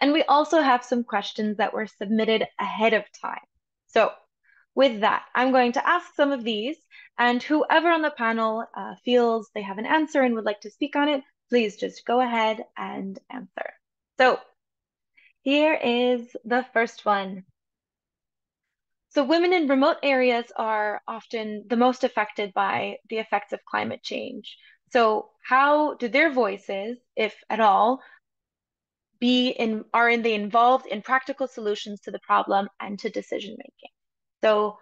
And we also have some questions that were submitted ahead of time. So with that, I'm going to ask some of these, and whoever on the panel feels they have an answer and would like to speak on it, please just go ahead and answer. So here is the first one. So women in remote areas are often the most affected by the effects of climate change. So how do their voices, if at all, are they involved in practical solutions to the problem and to decision making? So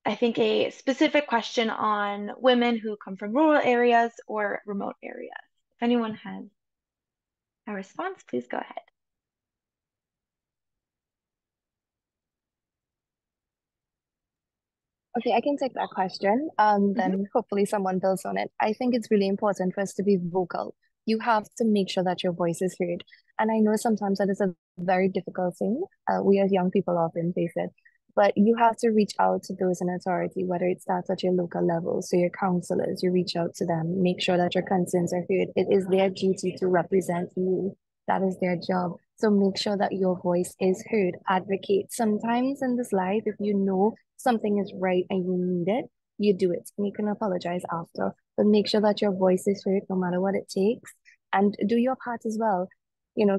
I think a specific question on women who come from rural areas or remote areas. If anyone has a response, please go ahead. Okay, I can take that question. Then hopefully someone builds on it. I think it's really important for us to be vocal. You have to make sure that your voice is heard. And I know sometimes that is a very difficult thing. We as young people often face it. But you have to reach out to those in authority, whether it starts at your local level. So your counselors, you reach out to them, make sure that your concerns are heard. It is their duty to represent you. That is their job. So make sure that your voice is heard. Advocate. Sometimes in this life, if you know something is right and you need it, you do it. And you can apologize after. But make sure that your voice is heard no matter what it takes. And do your part as well.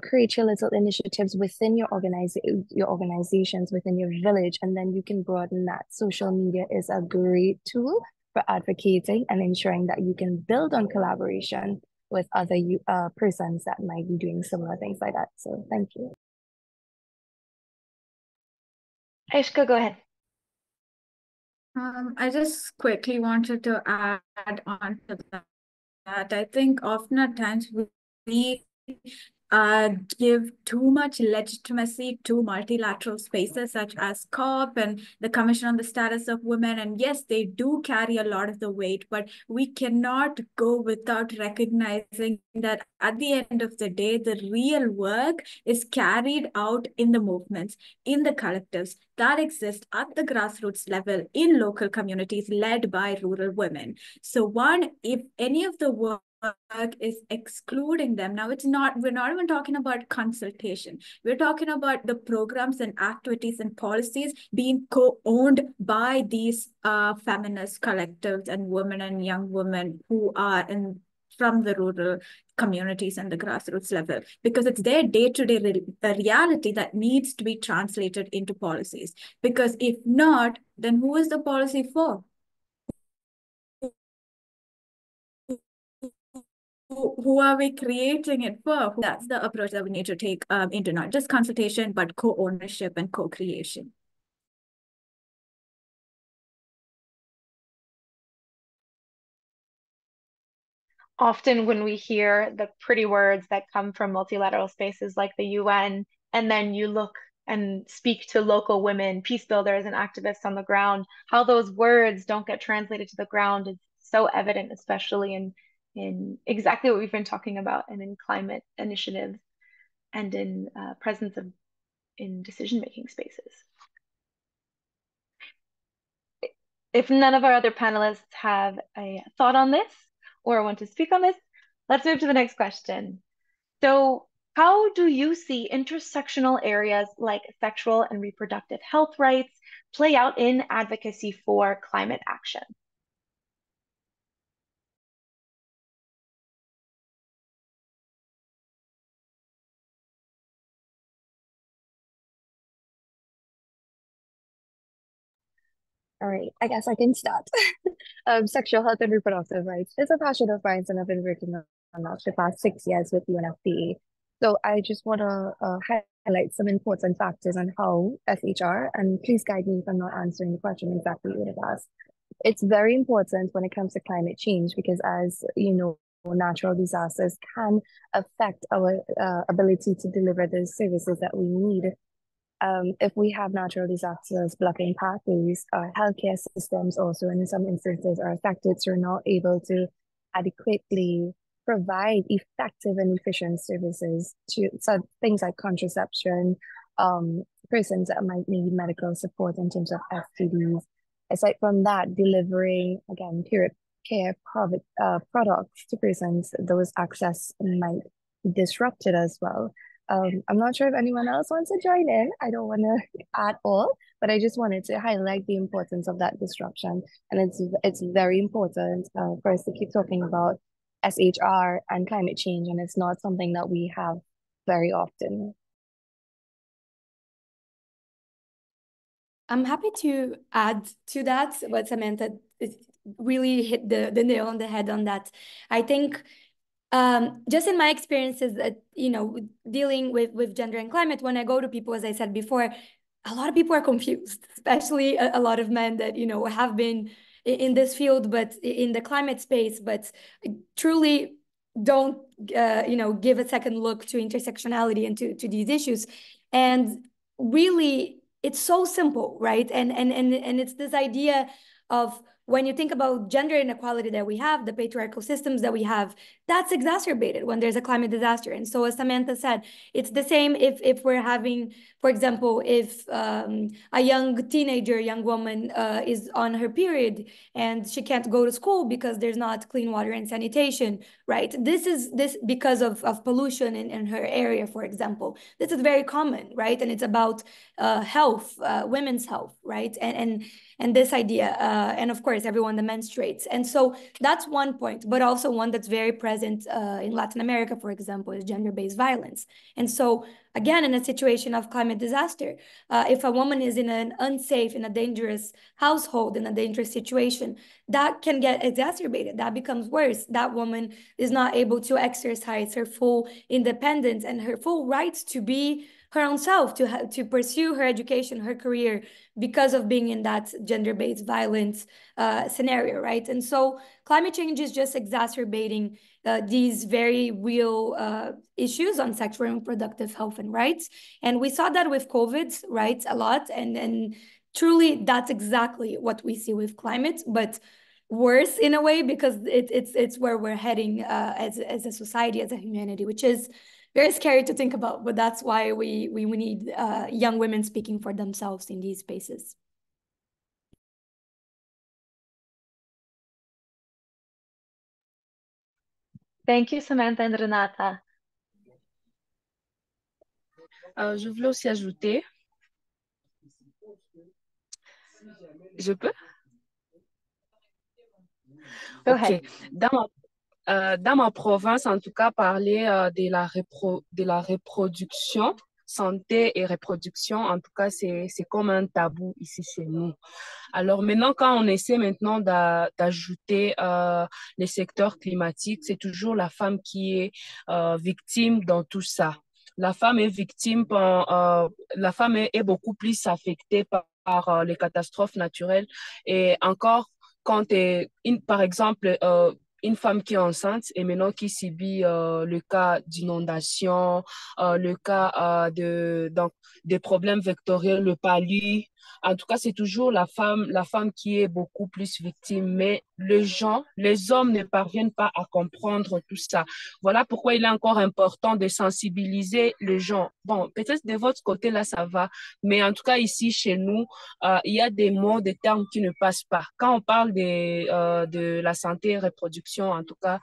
Create your little initiatives within your organizations, within your village, and then you can broaden that. Social media is a great tool for advocating and ensuring that you can build on collaboration with other persons that might be doing similar things like that. So thank you. Aishka, go ahead. I just quickly wanted to add on to that. I think often at times we give too much legitimacy to multilateral spaces such as COP and the Commission on the Status of Women. And yes, they do carry a lot of the weight, but we cannot go without recognizing that at the end of the day, the real work is carried out in the movements, in the collectives that exist at the grassroots level in local communities led by rural women. So if any of the work is excluding them. Now, we're not even talking about consultation. We're talking about the programs and activities and policies being co-owned by these feminist collectives and women and young women who are from the rural communities and the grassroots level, because it's their day-to-day reality that needs to be translated into policies. Because if not, then who is the policy for? Who are we creating it for? That's the approach that we need to take into not just consultation, but co-ownership and co-creation. Often when we hear the pretty words that come from multilateral spaces like the UN, and then you look and speak to local women, peacebuilders and activists on the ground, how those words don't get translated to the ground is so evident, especially in exactly what we've been talking about and in climate initiatives and in presence in decision-making spaces. If none of our other panelists have a thought on this or want to speak on this, let's move to the next question. So how do you see intersectional areas like sexual and reproductive health rights play out in advocacy for climate action? All right, I guess I can start. Sexual health and reproductive rights is a passion of mine, and I've been working on that the past 6 years with UNFPA. So I just want to highlight some important factors on how SHR, and please guide me if I'm not answering the question exactly what it asked. It's very important when it comes to climate change because, as you know, natural disasters can affect our ability to deliver the services that we need. If we have natural disasters blocking pathways, our healthcare systems also in some instances are affected, so we're not able to adequately provide effective and efficient services to things like contraception, persons that might need medical support in terms of STDs. Aside from that, delivering, again, period care products to persons, those access might be disrupted as well. I'm not sure if anyone else wants to join in. I don't want to add all, but I just wanted to highlight the importance of that disruption. And it's very important for us to keep talking about SHR and climate change, and it's not something that we have very often. I'm happy to add to that what Samantha really hit the nail on the head on that. I think just in my experiences that, dealing with gender and climate, when I go to people, as I said before, a lot of people are confused, especially a lot of men that, have been in this field, but in the climate space, but truly don't, give a second look to intersectionality and to these issues. And really, it's so simple, right? And it's this idea of, when you think about gender inequality that we have, the patriarchal systems that we have, that's exacerbated when there's a climate disaster. And so, as Samantha said, it's the same if we're having, for example, if a young teenager, young woman is on her period and she can't go to school because there's not clean water and sanitation, right? This because of pollution in her area, for example. This is very common, right? And it's about health, women's health, right? And this idea, and of course, everyone that menstruates. And so that's one point, but also one that's very present in Latin America, for example, is gender-based violence. And so, again, in a situation of climate disaster, if a woman is in an unsafe, in a dangerous household, in a dangerous situation, that can get exacerbated. That becomes worse. That woman is not able to exercise her full independence and her full rights to be her own self, to pursue her education, her career, because of being in that gender-based violence scenario, right? And so climate change is just exacerbating these very real issues on sexual and reproductive health and rights. And we saw that with COVID, right, a lot. And truly, that's exactly what we see with climate, but worse in a way, because it's where we're heading as a society, as a humanity, which is very scary to think about, but that's why we need young women speaking for themselves in these spaces. Thank you, Samantha and Renata. Je voulais aussi ajouter, je peux? Go Ok. ahead. Dans ma province, en tout cas, parler de la reproduction, santé et reproduction, en tout cas, c'est comme un tabou ici chez nous. Alors maintenant, quand on essaie maintenant d'ajouter les secteurs climatiques, c'est toujours la femme qui est victime dans tout ça. La femme est victime, la femme est beaucoup plus affectée par les catastrophes naturelles. Et encore, quand par exemple, une femme qui est enceinte et maintenant qui subit le cas d'inondation, le cas donc, des problèmes vectoriels, le palu. En tout cas, c'est toujours la femme qui est beaucoup plus victime. Mais les hommes ne parviennent pas à comprendre tout ça. Voilà pourquoi il est encore important de sensibiliser les gens. Bon, peut-être de votre côté, là, ça va. Mais en tout cas, ici, chez nous, il y a des mots, des termes qui ne passent pas. Quand on parle de la santé et reproduction, en tout cas,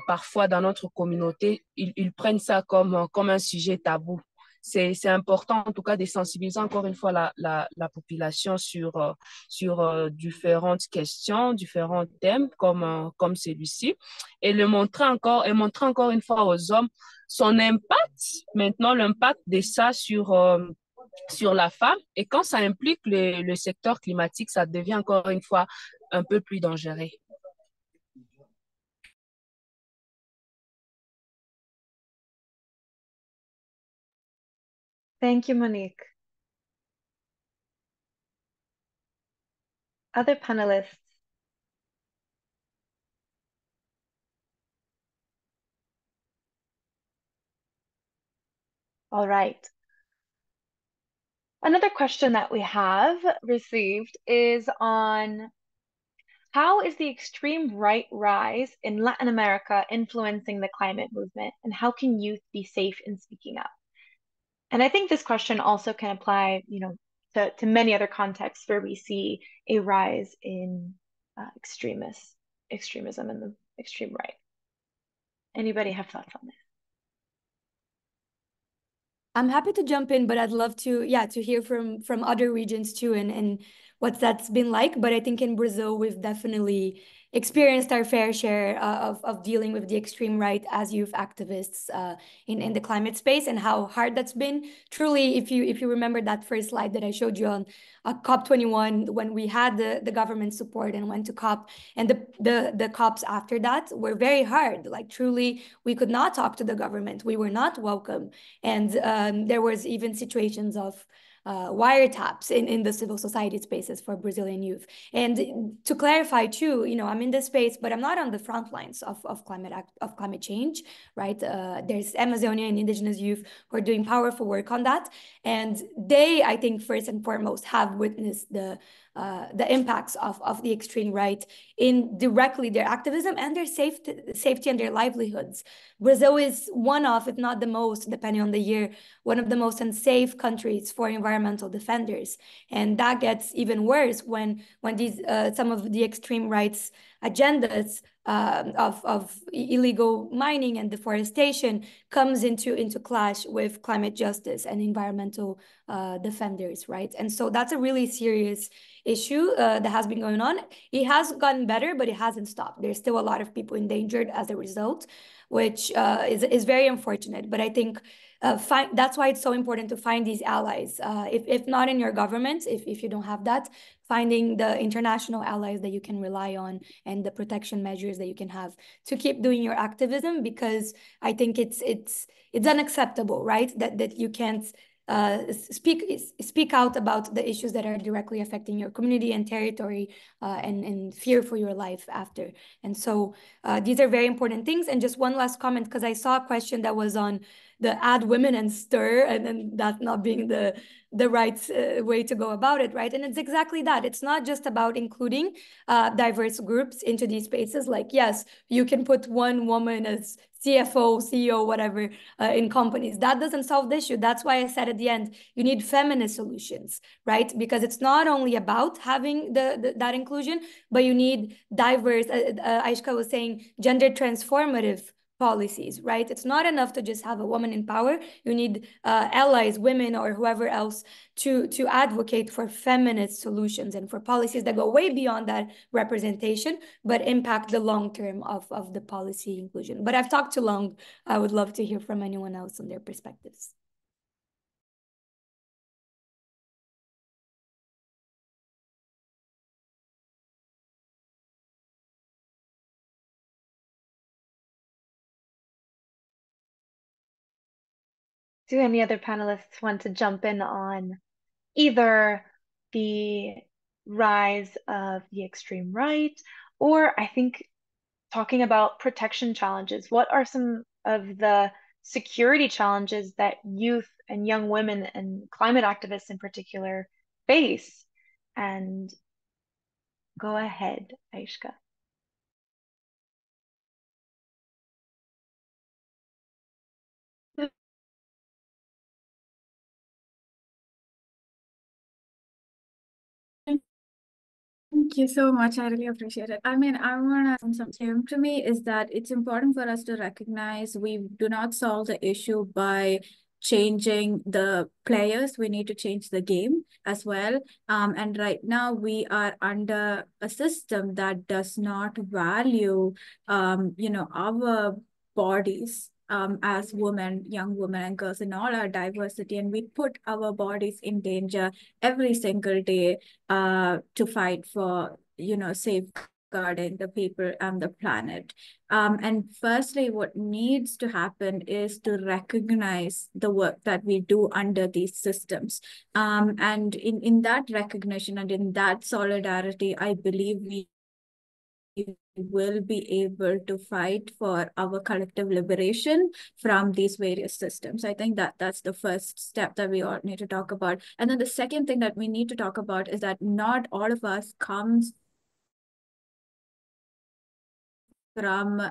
parfois dans notre communauté, ils prennent ça comme un sujet tabou. C'est important, en tout cas, de sensibiliser encore une fois la population sur différentes questions, différents thèmes comme celui-ci, et montrer encore une fois aux hommes son impact, maintenant l'impact de ça sur la femme. Et quand ça implique le secteur climatique, ça devient encore une fois un peu plus dangereux. Thank you, Monique. Other panelists. All right. Another question that we have received is on how is the extreme right rise in Latin America influencing the climate movement, and how can youth be safe in speaking up? And I think this question also can apply, to many other contexts where we see a rise in extremism and the extreme right. Anybody have thoughts on this? I'm happy to jump in, but I'd love to hear from other regions too, and what that's been like. But I think in Brazil, we've definitely experienced our fair share of dealing with the extreme right as youth activists in the climate space, and how hard that's been. Truly, if you remember that first slide that I showed you on COP21, when we had the government support and went to COP, and the COPs after that were very hard. Like, truly, we could not talk to the government. We were not welcome. And there was even situations of wiretaps in the civil society spaces for Brazilian youth. And to clarify too, I'm in this space, but I'm not on the front lines of climate change, right? There's Amazonian and indigenous youth who are doing powerful work on that, and they, I think, first and foremost, have witnessed the impacts of the extreme right in directly their activism and their safety and their livelihoods. Brazil is one of, if not the most, depending on the year, one of the most unsafe countries for environmental defenders. And that gets even worse when these some of the extreme rights agendas of illegal mining and deforestation comes into clash with climate justice and environmental defenders, right? And so that's a really serious issue that has been going on. It has gotten better, but it hasn't stopped. There's still a lot of people endangered as a result, which is very unfortunate. But I think that's why it's so important to find these allies. If not in your government, if you don't have that, finding the international allies that you can rely on and the protection measures that you can have to keep doing your activism, because I think it's unacceptable, right? That you can't speak out about the issues that are directly affecting your community and territory, and fear for your life after. And so these are very important things. And just one last comment, because I saw a question that was on the add women and stir, and then that not being the right way to go about it, right? And it's exactly that. It's not just about including diverse groups into these spaces. Like, yes, you can put one woman as CFO, CEO, whatever, in companies. That doesn't solve the issue. That's why I said at the end, you need feminist solutions, right? Because it's not only about having that inclusion, but you need diverse, Aishka was saying, gender transformative policies, right? It's not enough to just have a woman in power. You need allies, women, or whoever else to advocate for feminist solutions and for policies that go way beyond that representation, but impact the long term of the policy inclusion. But I've talked too long. I would love to hear from anyone else on their perspectives. Do any other panelists want to jump in on either the rise of the extreme right, or I think talking about protection challenges? What are some of the security challenges that youth and young women and climate activists in particular face? And go ahead, Aishka. Thank you so much. I really appreciate it. I mean, I want to something to me is that it's important for us to recognize we do not solve the issue by changing the players. We need to change the game as well. And right now we are under a system that does not value, our bodies as women, young women and girls in all our diversity, and we put our bodies in danger every single day to fight for, safeguarding the people and the planet. And firstly, what needs to happen is to recognize the work that we do under these systems. And in that recognition and in that solidarity, I believe we will be able to fight for our collective liberation from these various systems. I think that's the first step that we all need to talk about. And then the second thing that we need to talk about is that not all of us comes from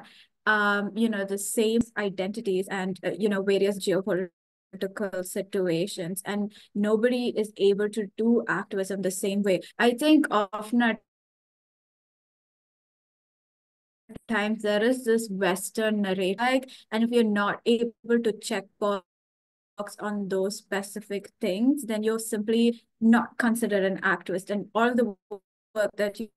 the same identities and various geopolitical situations, and nobody is able to do activism the same way. I think often at times there is this Western narrative, and if you're not able to check box on those specific things, then you're simply not considered an activist, and all the work that you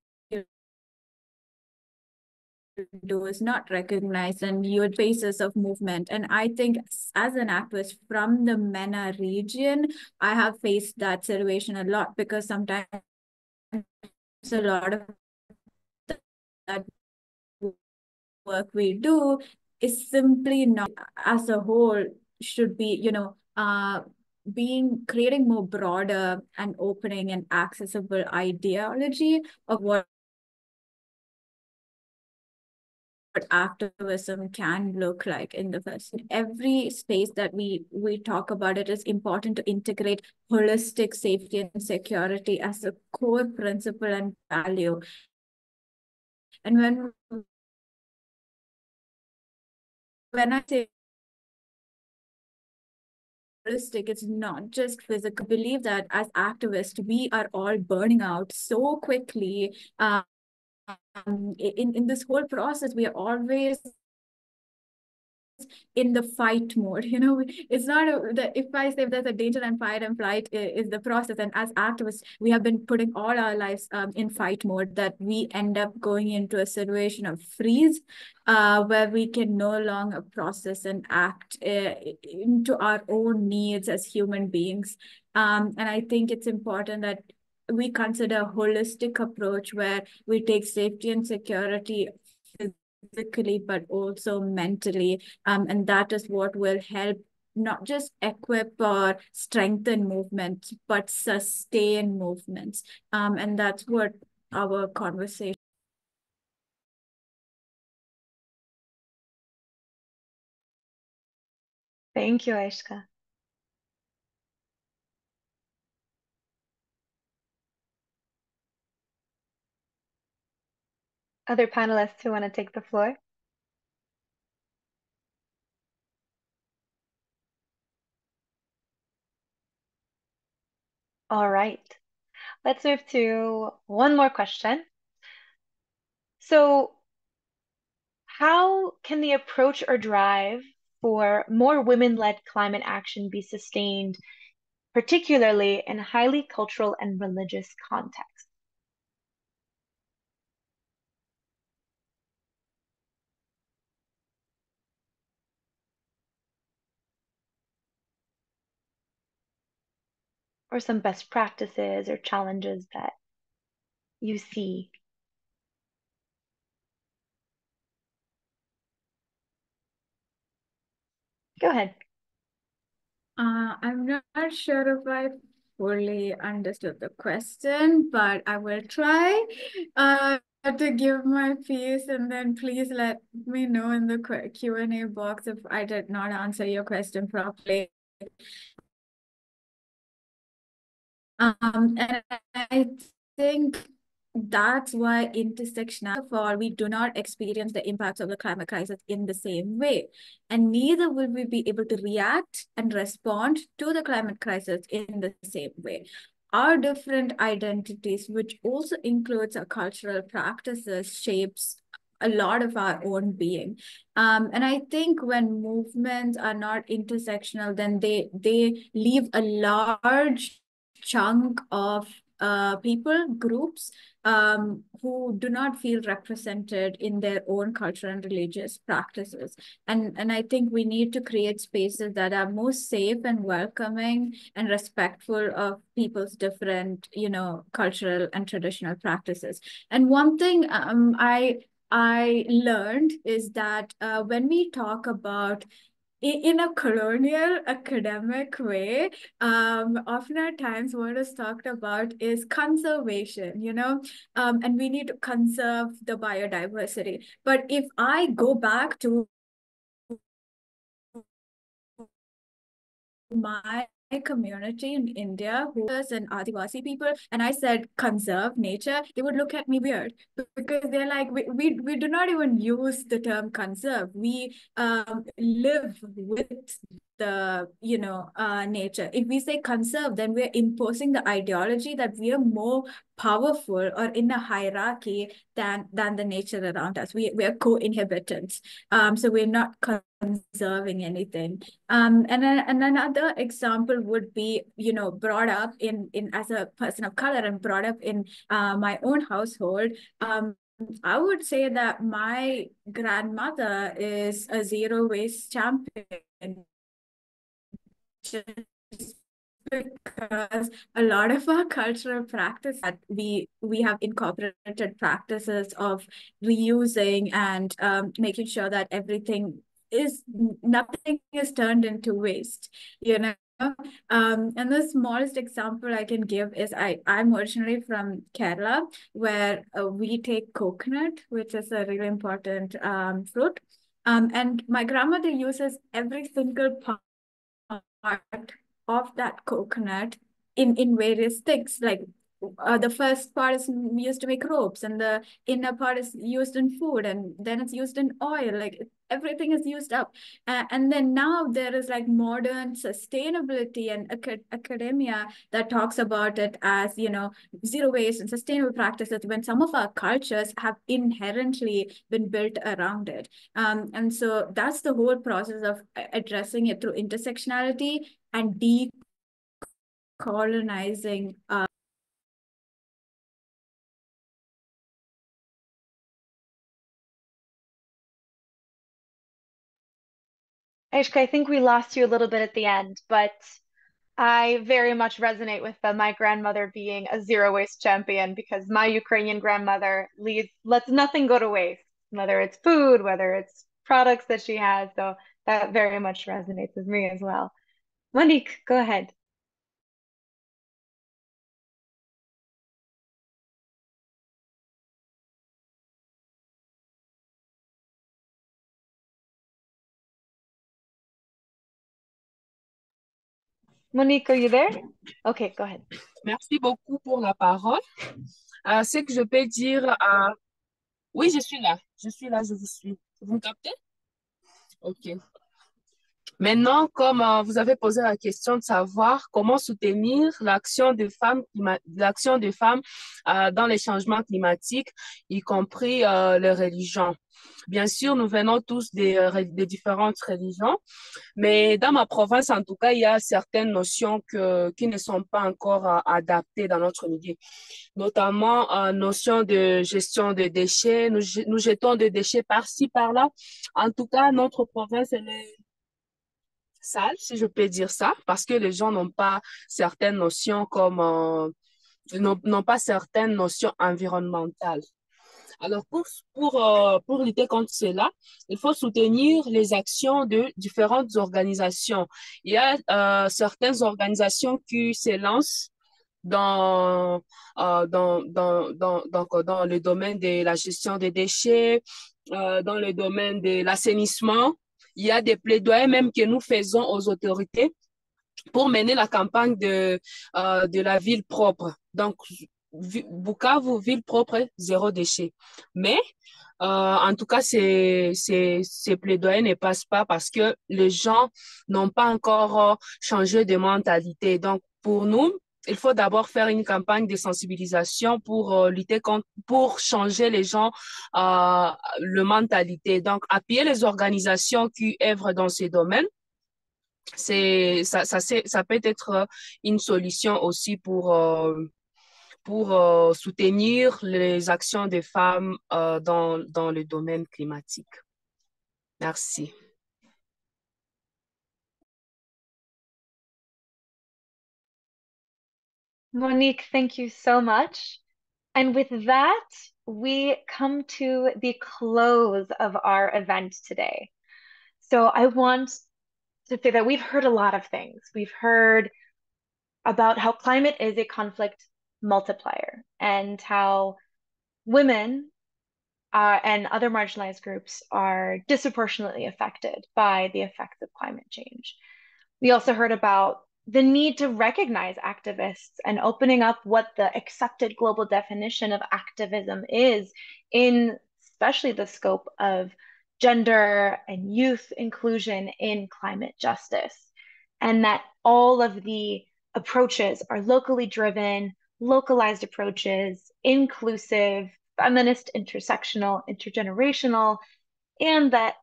do is not recognized, and you're faces of movement. And I think as an activist from the MENA region, I have faced that situation a lot, because sometimes a lot of that work we do is simply not as a whole should be, creating more broader and opening and accessible ideology of what activism can look like in the first. In every space that we talk about, it is important to integrate holistic safety and security as a core principle and value. And when I say holistic, it's not just physical. I believe that as activists, we are all burning out so quickly. In this whole process, we are always in the fight mode. It's not if I say there's a danger and fight and flight is the process, and as activists we have been putting all our lives in fight mode, that we end up going into a situation of freeze where we can no longer process and act into our own needs as human beings. And I think it's important that we consider a holistic approach where we take safety and security physically but also mentally, and that is what will help not just equip or strengthen movements but sustain movements, and that's what our conversation. Thank you, Aishka. Other panelists who want to take the floor? All right, let's move to one more question. So, how can the approach or drive for more women-led climate action be sustained, particularly in highly cultural and religious contexts? Or some best practices or challenges that you see? Go ahead. I'm not sure if I fully understood the question, but I will try to give my piece, and then please let me know in the Q&A box if I did not answer your question properly. And I think that's why intersectional, we do not experience the impacts of the climate crisis in the same way. And neither will we be able to react and respond to the climate crisis in the same way. Our different identities, which also includes our cultural practices, shapes a lot of our own being. And I think when movements are not intersectional, then they leave a large chunk of people, groups, who do not feel represented in their own cultural and religious practices. And I think we need to create spaces that are more safe and welcoming and respectful of people's different, cultural and traditional practices. And one thing I learned is that when we talk about in a colonial academic way, often at times what is talked about is conservation, and we need to conserve the biodiversity. But if I go back to my community in India, who is an Adivasi people, and I said conserve nature, they would look at me weird, because they're like, we do not even use the term conserve. We live with the nature. If we say conserve, then we're imposing the ideology that we are more powerful or in a hierarchy than the nature around us. We are co-inhabitants. So we're not conserving anything. And another example would be, brought up in as a person of color and brought up in my own household. I would say that my grandmother is a zero waste champion, just because a lot of our cultural practice that we have incorporated practices of reusing and making sure that everything nothing is turned into waste, you know. And the smallest example I can give is I'm originally from Kerala, where we take coconut, which is a really important fruit. And my grandmother uses every single part of that coconut in various things. Like the first part is used to make ropes, and the inner part is used in food, and then it's used in oil. Like everything is used up. And then now there is like modern sustainability and academia that talks about it as, you know, zero waste and sustainable practices, when some of our cultures have inherently been built around it. And so that's the whole process of addressing it through intersectionality and decolonizing. Aishka, I think we lost you a little bit at the end, but I very much resonate with my grandmother being a zero waste champion, because my Ukrainian grandmother lets nothing go to waste, whether it's food, whether it's products that she has. So that very much resonates with me as well. Monique, go ahead. Monique, are you there? Okay, go ahead. Merci beaucoup pour la parole. Ce que je peux dire, oui, je suis là, je vous suis. Vous me captez? OK. Maintenant, comme vous avez posé la question de savoir comment soutenir l'action des femmes dans les changements climatiques, y compris les religions. Bien sûr, nous venons tous des différentes religions, mais dans ma province, en tout cas, il y a certaines notions qui ne sont pas encore adaptées dans notre milieu, notamment notion de gestion de déchets. Nous jetons des déchets par-ci, par-là. En tout cas, notre province, elle est sale, si je peux dire ça, parce que les gens n'ont pas certaines notions comme n'ont pas certaines notions environnementales. Alors, pour lutter contre cela, il faut soutenir les actions de différentes organisations. Il y a certaines organisations qui se lancent dans le domaine de la gestion des déchets, dans le domaine de l'assainissement. Il y a des plaidoyers même que nous faisons aux autorités pour mener la campagne de la ville propre. Donc, Bukavu, ville propre, zéro déchet. Mais, en tout cas, ces plaidoyers ne passent pas parce que les gens n'ont pas encore changé de mentalité. Donc, pour nous, il faut d'abord faire une campagne de sensibilisation pour lutter contre, pour changer les gens, le mentalité. Donc, appuyer les organisations qui œuvrent dans ces domaines. Ça peut être une solution aussi pour soutenir les actions des femmes dans le domaine climatique. Merci. Monique, thank you so much. And with that, we come to the close of our event today. So I want to say that we've heard a lot of things. We've heard about how climate is a conflict multiplier, and how women and other marginalized groups are disproportionately affected by the effects of climate change. We also heard about the need to recognize activists and opening up what the accepted global definition of activism is, in especially the scope of gender and youth inclusion in climate justice. And that all of the approaches are locally driven, localized approaches, inclusive, feminist, intersectional, intergenerational, and that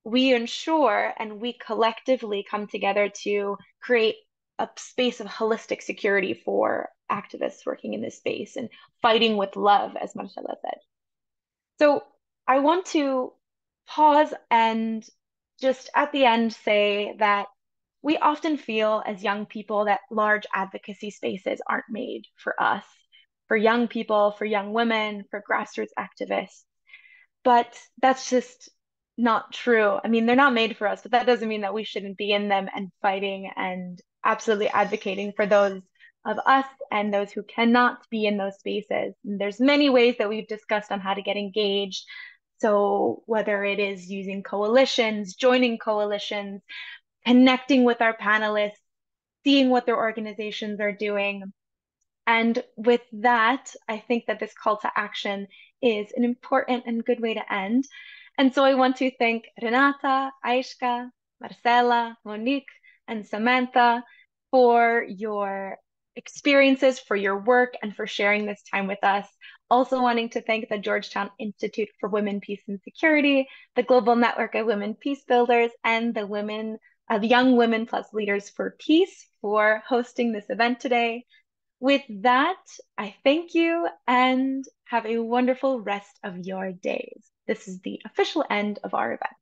we ensure and we collectively come together to create a space of holistic security for activists working in this space and fighting with love, as Marcela said. So I want to pause and just at the end say that we often feel as young people that large advocacy spaces aren't made for us, for young people, for young women, for grassroots activists. But that's just not true. I mean, they're not made for us, but that doesn't mean that we shouldn't be in them and fighting and absolutely advocating for those of us and those who cannot be in those spaces. And there's many ways that we've discussed on how to get engaged. So whether it is using coalitions, joining coalitions, connecting with our panelists, seeing what their organizations are doing. And with that, I think that this call to action is an important and good way to end. And so I want to thank Renata, Aishka, Marcela, Monique, and Samantha for your experiences, for your work, and for sharing this time with us. Also wanting to thank the Georgetown Institute for Women, Peace, and Security, the Global Network of Women Peacebuilders, and the Young Women Plus Leaders for Peace for hosting this event today. With that, I thank you and have a wonderful rest of your days. This is the official end of our event.